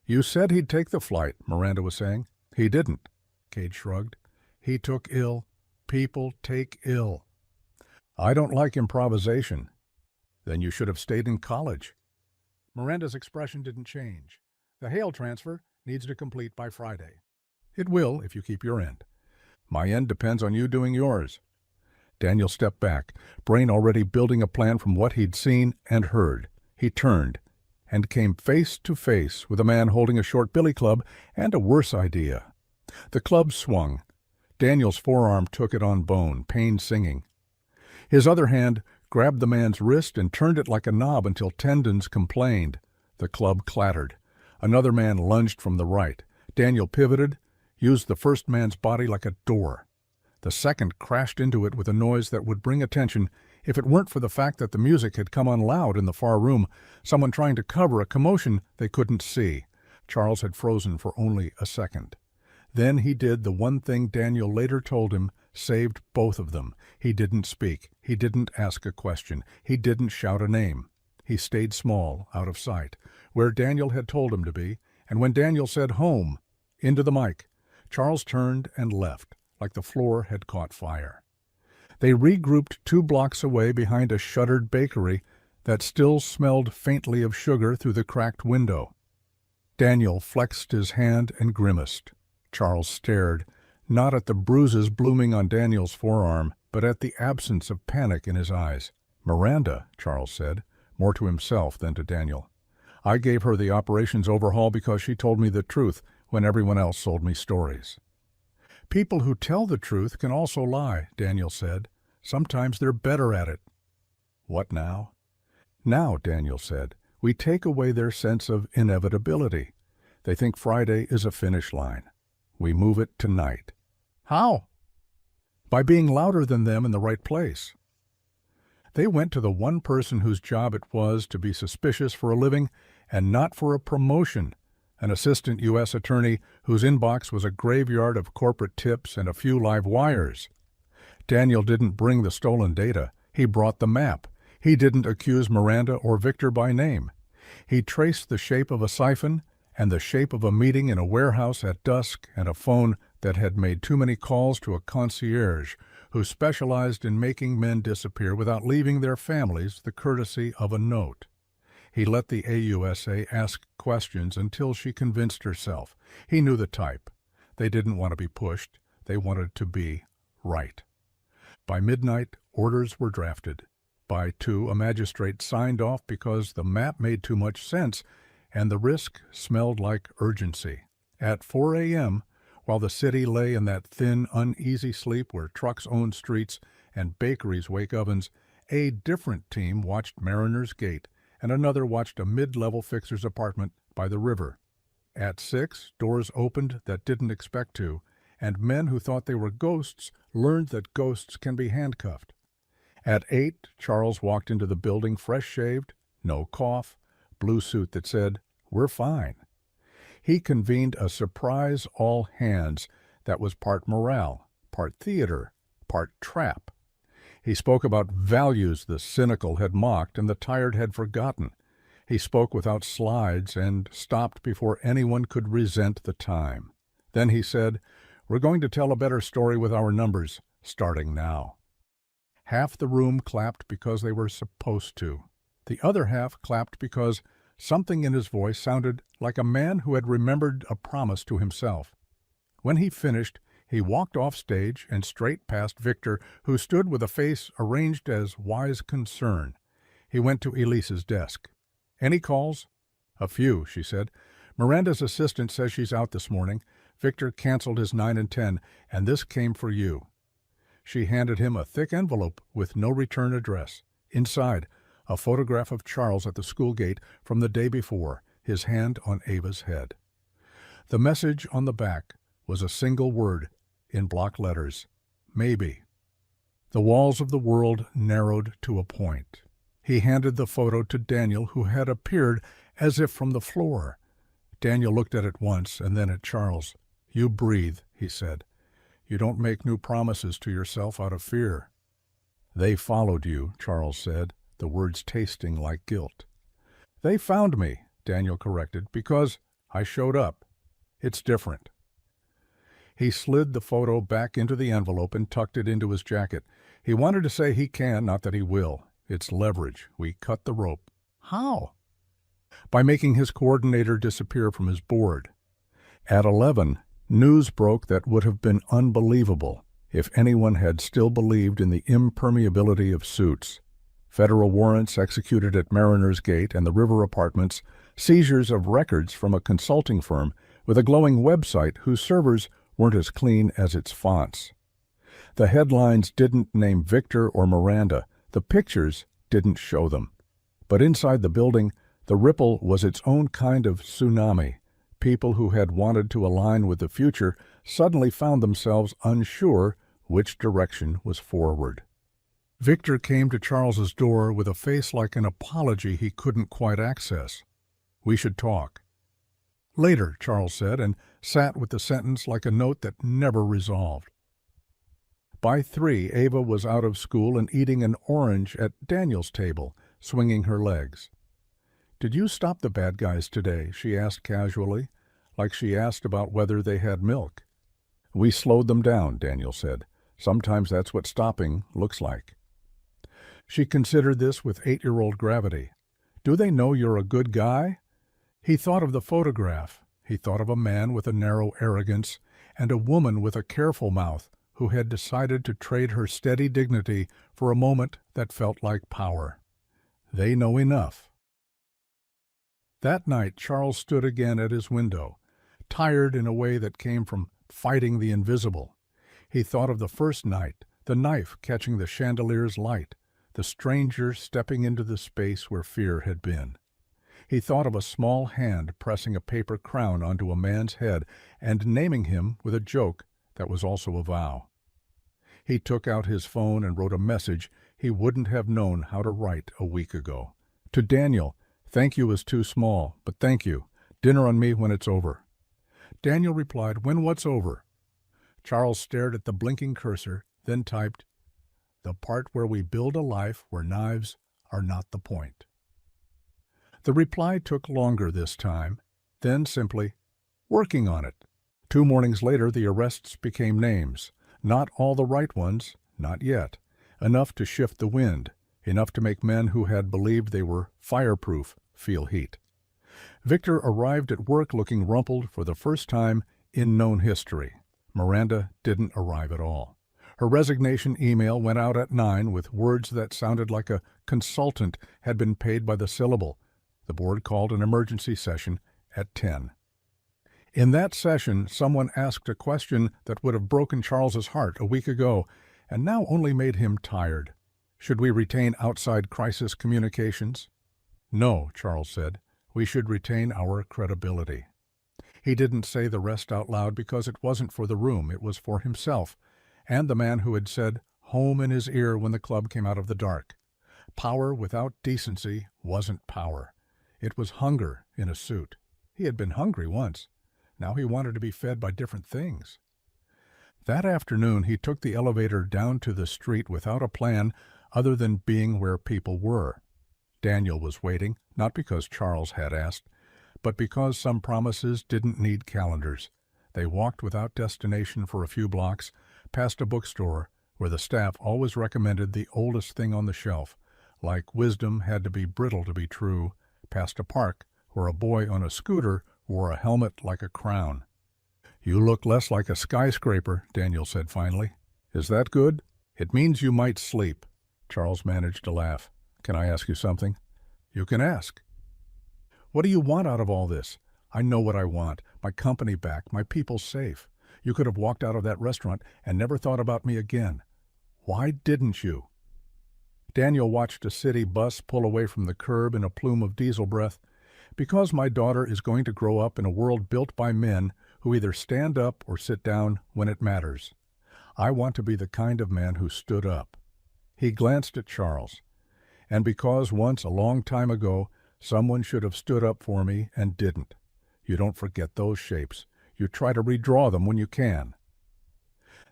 You said he'd take the flight, Miranda was saying. He didn't. Cade shrugged. He took ill. People take ill. I don't like improvisation. Then you should have stayed in college. Miranda's expression didn't change. The Hale transfer needs to complete by Friday. It will if you keep your end. My end depends on you doing yours. Daniel stepped back, brain already building a plan from what he'd seen and heard. He turned and came face to face with a man holding a short billy club and a worse idea. The club swung. Daniel's forearm took it on bone, pain singing. His other hand grabbed the man's wrist and turned it like a knob until tendons complained. The club clattered. Another man lunged from the right. Daniel pivoted, used the first man's body like a door. The second crashed into it with a noise that would bring attention if it weren't for the fact that the music had come on loud in the far room, someone trying to cover a commotion they couldn't see. Charles had frozen for only a second. Then he did the one thing Daniel later told him saved both of them. He didn't speak. He didn't ask a question. He didn't shout a name. He stayed small, out of sight, where Daniel had told him to be, and when Daniel said home, into the mic, Charles turned and left, like the floor had caught fire. They regrouped 2 blocks away behind a shuttered bakery that still smelled faintly of sugar through the cracked window. Daniel flexed his hand and grimaced. Charles stared, not at the bruises blooming on Daniel's forearm, but at the absence of panic in his eyes. Miranda, Charles said, more to himself than to Daniel. I gave her the operations overhaul because she told me the truth when everyone else sold me stories. People who tell the truth can also lie, Daniel said. Sometimes they're better at it. What now? Now, Daniel said, we take away their sense of inevitability. They think Friday is a finish line. We move it to night. How? By being louder than them in the right place. They went to the one person whose job it was to be suspicious for a living and not for a promotion, an assistant U.S. attorney whose inbox was a graveyard of corporate tips and a few live wires. Daniel didn't bring the stolen data. He brought the map. He didn't accuse Miranda or Victor by name. He traced the shape of a siphon and the shape of a meeting in a warehouse at dusk and a phone that had made too many calls to a concierge who specialized in making men disappear without leaving their families the courtesy of a note. He let the AUSA ask questions until she convinced herself. He knew the type. They didn't want to be pushed. They wanted to be right. By midnight, orders were drafted. By 2, a magistrate signed off because the map made too much sense and the risk smelled like urgency. At 4 a.m., while the city lay in that thin, uneasy sleep where trucks own streets and bakeries wake ovens, a different team watched Mariner's Gate and another watched a mid-level fixer's apartment by the river. At 6, doors opened that didn't expect to, and men who thought they were ghosts learned that ghosts can be handcuffed. At 8, Charles walked into the building fresh-shaved, no cough, blue suit that said, "We're fine." He convened a surprise all-hands that was part morale, part theater, part trap. He spoke about values the cynical had mocked and the tired had forgotten. He spoke without slides and stopped before anyone could resent the time. Then he said, "We're going to tell a better story with our numbers, starting now." Half the room clapped because they were supposed to. The other half clapped because something in his voice sounded like a man who had remembered a promise to himself. When he finished, he walked off stage and straight past Victor, who stood with a face arranged as wise concern. He went to Elise's desk. "Any calls?" "A few," she said. "Miranda's assistant says she's out this morning. Victor canceled his 9 and 10, and this came for you." She handed him a thick envelope with no return address. Inside, a photograph of Charles at the school gate from the day before, his hand on Ava's head. The message on the back was a single word in block letters: maybe. The walls of the world narrowed to a point. He handed the photo to Daniel, who had appeared as if from the floor. Daniel looked at it once and then at Charles. "You breathe," he said. "You don't make new promises to yourself out of fear." "They followed you," Charles said, the words tasting like guilt. "They found me," Daniel corrected, "because I showed up. It's different." He slid the photo back into the envelope and tucked it into his jacket. He wanted to say he can, not that he will. It's leverage. We cut the rope. How? By making his coordinator disappear from his board. At 11, news broke that would have been unbelievable if anyone had still believed in the impermeability of suits. Federal warrants executed at Mariner's Gate and the River Apartments, seizures of records from a consulting firm with a glowing website whose servers weren't as clean as its fonts. The headlines didn't name Victor or Miranda. The pictures didn't show them. But inside the building, the ripple was its own kind of tsunami. People who had wanted to align with the future suddenly found themselves unsure which direction was forward. Victor came to Charles's door with a face like an apology he couldn't quite access. "We should talk." "Later," Charles said, and sat with the sentence like a note that never resolved. By 3, Ava was out of school and eating an orange at Daniel's table, swinging her legs. "Did you stop the bad guys today?" she asked casually, like she asked about whether they had milk. "We slowed them down," Daniel said. "Sometimes that's what stopping looks like." She considered this with 8-year-old gravity. "Do they know you're a good guy?" He thought of the photograph. He thought of a man with a narrow arrogance and a woman with a careful mouth who had decided to trade her steady dignity for a moment that felt like power. They know enough. That night Charles stood again at his window, tired in a way that came from fighting the invisible. He thought of the first night, the knife catching the chandelier's light, the stranger stepping into the space where fear had been. He thought of a small hand pressing a paper crown onto a man's head and naming him with a joke that was also a vow. He took out his phone and wrote a message he wouldn't have known how to write a week ago. To Daniel, "Thank you is too small, but thank you. Dinner on me when it's over." Daniel replied, "When what's over?" Charles stared at the blinking cursor, then typed, "The part where we build a life where knives are not the point." The reply took longer this time, then simply, "Working on it." 2 mornings later, the arrests became names. Not all the right ones, not yet. Enough to shift the wind, enough to make men who had believed they were fireproof feel heat. Victor arrived at work looking rumpled for the first time in known history. Miranda didn't arrive at all. Her resignation email went out at 9 with words that sounded like a consultant had been paid by the syllable. The board called an emergency session at 10. In that session, someone asked a question that would have broken Charles's heart a week ago and now only made him tired. Should we retain outside crisis communications? No, Charles said. We should retain our credibility. He didn't say the rest out loud because it wasn't for the room, it was for himself, and the man who had said home in his ear when the club came out of the dark. Power without decency wasn't power. It was hunger in a suit. He had been hungry once. Now he wanted to be fed by different things. That afternoon he took the elevator down to the street without a plan other than being where people were. Daniel was waiting, not because Charles had asked, but because some promises didn't need calendars. They walked without destination for a few blocks, past a bookstore where the staff always recommended the oldest thing on the shelf, like wisdom had to be brittle to be true, past a park where a boy on a scooter wore a helmet like a crown. "You look less like a skyscraper," Daniel said finally. "Is that good?" "It means you might sleep." Charles managed to laugh. "Can I ask you something?" "You can ask." "What do you want out of all this?" "I know what I want. My company back, my people safe. You could have walked out of that restaurant and never thought about me again. Why didn't you?" Daniel watched a city bus pull away from the curb in a plume of diesel breath. "Because my daughter is going to grow up in a world built by men who either stand up or sit down when it matters. I want to be the kind of man who stood up." He glanced at Charles. "And because once, a long time ago, someone should have stood up for me and didn't. You don't forget those shapes. You try to redraw them when you can."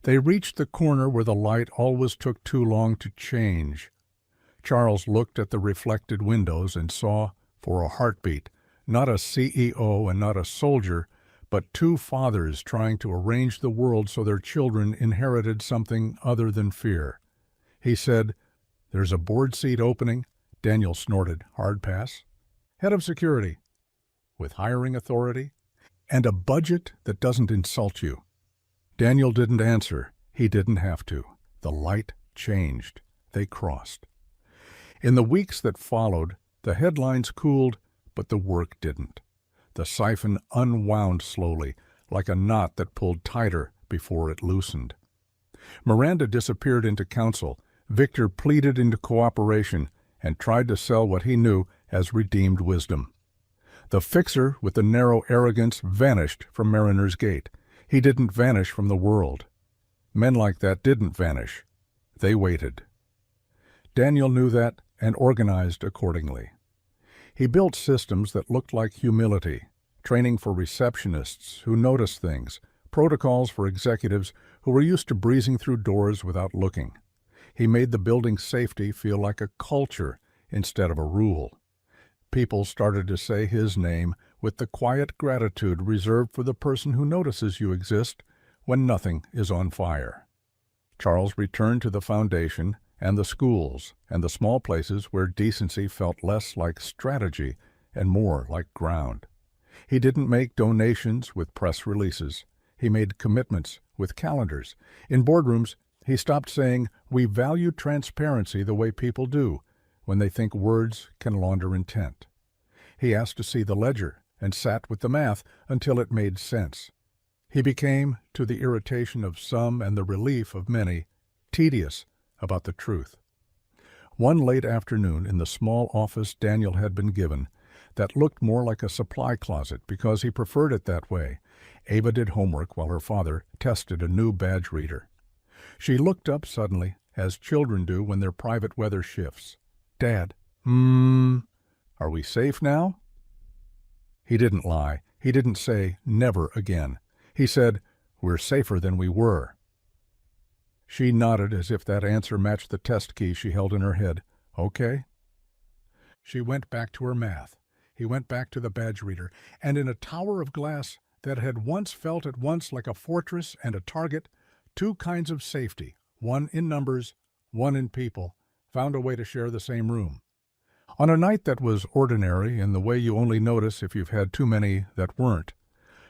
They reached the corner where the light always took too long to change. Charles looked at the reflected windows and saw, for a heartbeat, not a CEO and not a soldier, but 2 fathers trying to arrange the world so their children inherited something other than fear. He said, "There's a board seat opening." Daniel snorted, "Hard pass." "Head of security." "With hiring authority?" "And a budget that doesn't insult you." Daniel didn't answer. He didn't have to. The light changed. They crossed. In the weeks that followed, the headlines cooled, but the work didn't. The siphon unwound slowly, like a knot that pulled tighter before it loosened. Miranda disappeared into council. Victor pleaded into cooperation and tried to sell what he knew as redeemed wisdom. The fixer with the narrow arrogance vanished from Mariner's Gate. He didn't vanish from the world. Men like that didn't vanish. They waited. Daniel knew that and organized accordingly. He built systems that looked like humility, training for receptionists who noticed things, protocols for executives who were used to breezing through doors without looking. He made the building's safety feel like a culture instead of a rule. People started to say his name with the quiet gratitude reserved for the person who notices you exist when nothing is on fire. Charles returned to the foundation and the schools and the small places where decency felt less like strategy and more like ground. He didn't make donations with press releases. He made commitments with calendars. In boardrooms, he stopped saying, "We value transparency the way people do," when they think words can launder intent. He asked to see the ledger and sat with the math until it made sense. He became, to the irritation of some and the relief of many, tedious about the truth. One late afternoon in the small office Daniel had been given, that looked more like a supply closet because he preferred it that way, Ava did homework while her father tested a new badge reader. She looked up suddenly, as children do when their private weather shifts. "Dad, are we safe now?" He didn't lie. He didn't say, "Never again." He said, "We're safer than we were." She nodded as if that answer matched the test key she held in her head. Okay. She went back to her math. He went back to the badge reader, and in a tower of glass that had once felt at once like a fortress and a target, two kinds of safety, one in numbers, one in people, found a way to share the same room. On a night that was ordinary in the way you only notice if you've had too many that weren't,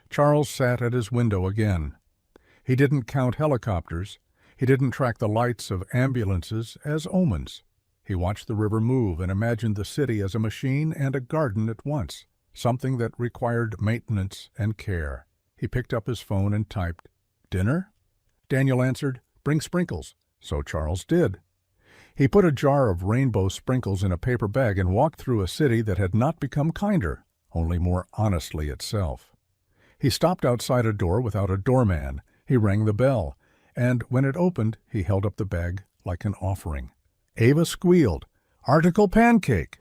Charles sat at his window again. He didn't count helicopters. He didn't track the lights of ambulances as omens. He watched the river move and imagined the city as a machine and a garden at once, something that required maintenance and care. He picked up his phone and typed, "Dinner?" Daniel answered, "Bring sprinkles." So Charles did. He put a jar of rainbow sprinkles in a paper bag and walked through a city that had not become kinder, only more honestly itself. He stopped outside a door without a doorman. He rang the bell, and when it opened, he held up the bag like an offering. Ava squealed, "Article pancake."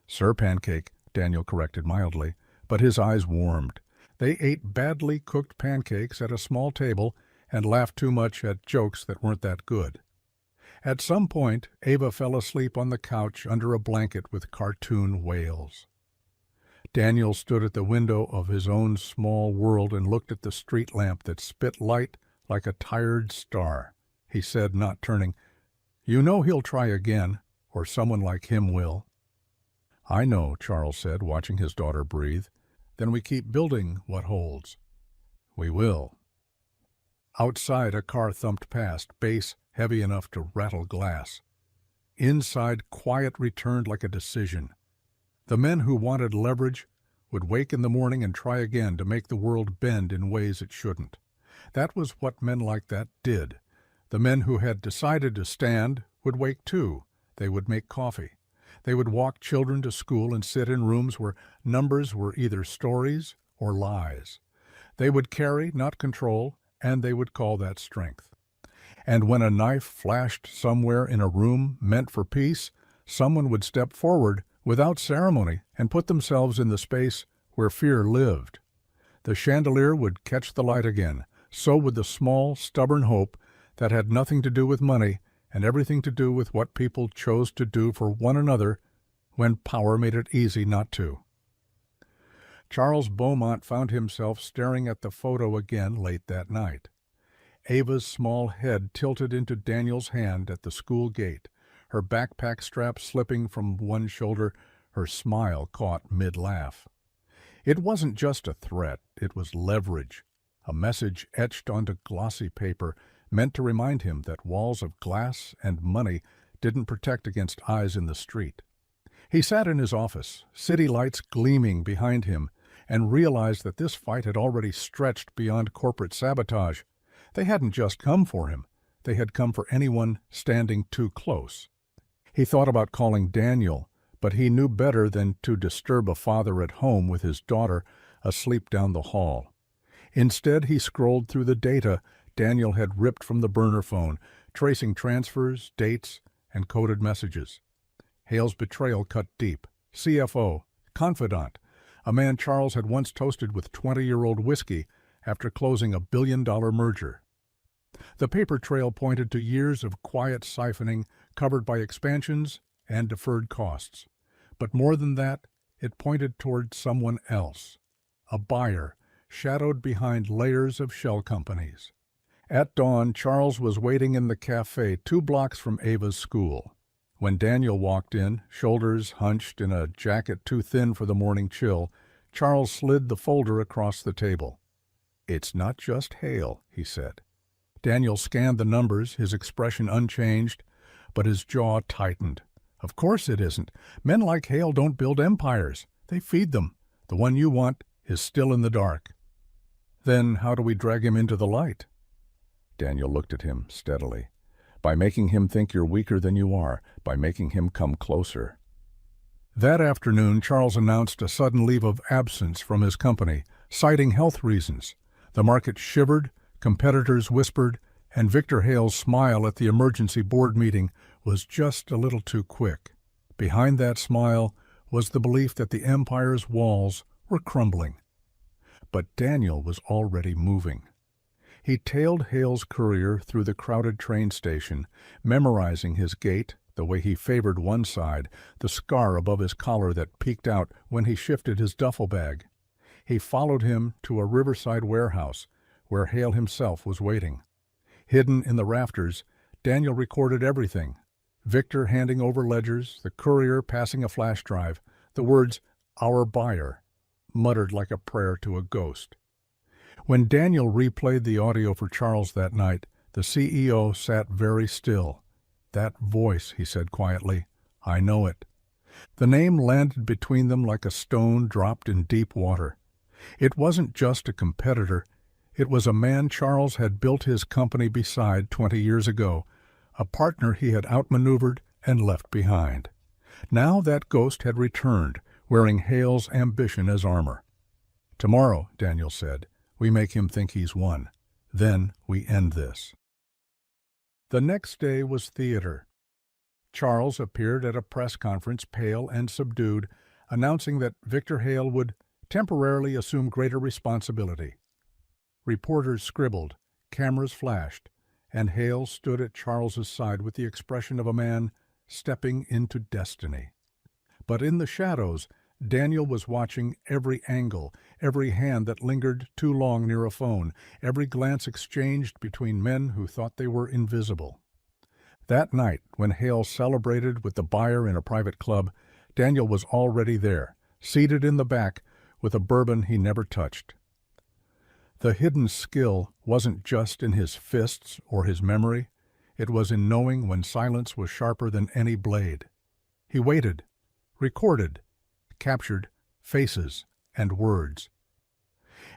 "Sir Pancake," Daniel corrected mildly, but his eyes warmed. They ate badly cooked pancakes at a small table and laughed too much at jokes that weren't that good. At some point, Ava fell asleep on the couch under a blanket with cartoon whales. Daniel stood at the window of his own small world and looked at the street lamp that spit light like a tired star. He said, not turning, "You know he'll try again, or someone like him will." "I know," Charles said, watching his daughter breathe. "Then we keep building what holds." "We will." Outside, a car thumped past, bass heavy enough to rattle glass. Inside, quiet returned like a decision. The men who wanted leverage would wake in the morning and try again to make the world bend in ways it shouldn't. That was what men like that did. The men who had decided to stand would wake too. They would make coffee. They would walk children to school and sit in rooms where numbers were either stories or lies. They would carry, not control, and they would call that strength. And when a knife flashed somewhere in a room meant for peace, someone would step forward without ceremony and put themselves in the space where fear lived. The chandelier would catch the light again. So would the small, stubborn hope that had nothing to do with money and everything to do with what people chose to do for one another when power made it easy not to. Charles Beaumont found himself staring at the photo again late that night. Ava's small head tilted into Daniel's hand at the school gate, her backpack strap slipping from one shoulder, her smile caught mid-laugh. It wasn't just a threat, it was leverage, a message etched onto glossy paper meant to remind him that walls of glass and money didn't protect against eyes in the street. He sat in his office, city lights gleaming behind him, and realized that this fight had already stretched beyond corporate sabotage. They hadn't just come for him. They had come for anyone standing too close. He thought about calling Daniel, but he knew better than to disturb a father at home with his daughter asleep down the hall. Instead, he scrolled through the data Daniel had ripped from the burner phone, tracing transfers, dates, and coded messages. Hale's betrayal cut deep. CFO, confidant, a man Charles had once toasted with 20-year-old whiskey after closing a billion-dollar merger. The paper trail pointed to years of quiet siphoning covered by expansions and deferred costs. But more than that, it pointed toward someone else, a buyer shadowed behind layers of shell companies. At dawn, Charles was waiting in the cafe 2 blocks from Ava's school. When Daniel walked in, shoulders hunched in a jacket too thin for the morning chill, Charles slid the folder across the table. "It's not just Hale," he said. Daniel scanned the numbers, his expression unchanged, but his jaw tightened. "Of course it isn't. Men like Hale don't build empires. They feed them. The one you want is still in the dark." "Then how do we drag him into the light?" Daniel looked at him steadily. "By making him think you're weaker than you are, by making him come closer." That afternoon, Charles announced a sudden leave of absence from his company, citing health reasons. The market shivered, competitors whispered, and Victor Hale's smile at the emergency board meeting was just a little too quick. Behind that smile was the belief that the empire's walls were crumbling. But Daniel was already moving. He tailed Hale's courier through the crowded train station, memorizing his gait, the way he favored one side, the scar above his collar that peeked out when he shifted his duffel bag. He followed him to a riverside warehouse, where Hale himself was waiting. Hidden in the rafters, Daniel recorded everything. Victor handing over ledgers, the courier passing a flash drive, the words, "Our buyer," muttered like a prayer to a ghost. When Daniel replayed the audio for Charles that night, the CEO sat very still. "That voice," he said quietly, "I know it." The name landed between them like a stone dropped in deep water. It wasn't just a competitor. It was a man Charles had built his company beside 20 years ago, a partner he had outmaneuvered and left behind. Now that ghost had returned, wearing Hale's ambition as armor. "Tomorrow," Daniel said, "we make him think he's won. Then we end this." The next day was theater. Charles appeared at a press conference pale and subdued, announcing that Victor Hale would temporarily assume greater responsibility. Reporters scribbled, cameras flashed, and Hale stood at Charles's side with the expression of a man stepping into destiny. But in the shadows, Daniel was watching every angle, every hand that lingered too long near a phone, every glance exchanged between men who thought they were invisible. That night, when Hale celebrated with the buyer in a private club, Daniel was already there, seated in the back, with a bourbon he never touched. The hidden skill wasn't just in his fists or his memory. It was in knowing when silence was sharper than any blade. He waited, recorded, captured faces and words.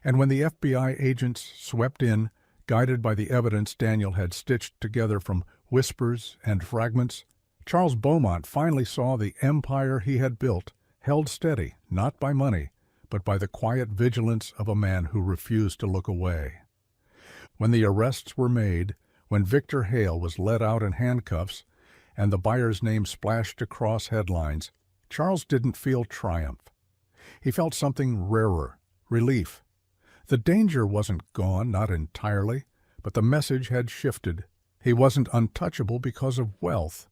And when the FBI agents swept in, guided by the evidence Daniel had stitched together from whispers and fragments, Charles Beaumont finally saw the empire he had built, held steady, not by money, but by the quiet vigilance of a man who refused to look away. When the arrests were made, when Victor Hale was led out in handcuffs, and the buyer's name splashed across headlines, Charles didn't feel triumph. He felt something rarer, relief. The danger wasn't gone, not entirely, but the message had shifted. He wasn't untouchable because of wealth.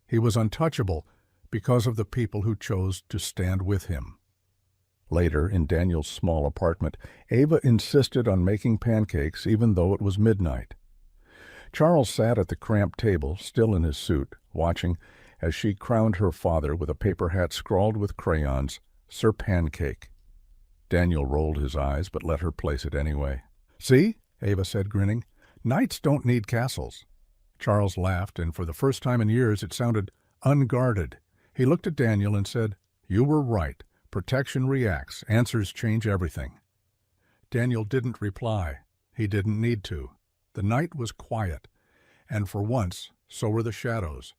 He was untouchable because of the people who chose to stand with him. Later, in Daniel's small apartment, Ava insisted on making pancakes even though it was midnight. Charles sat at the cramped table, still in his suit, watching as she crowned her father with a paper hat scrawled with crayons, "Sir Pancake." Daniel rolled his eyes, but let her place it anyway. "See?" Ava said, grinning. "Knights don't need castles." Charles laughed, and for the first time in years it sounded unguarded. He looked at Daniel and said, "You were right. Protection reacts. Answers change everything." Daniel didn't reply. He didn't need to. The night was quiet, and for once, so were the shadows.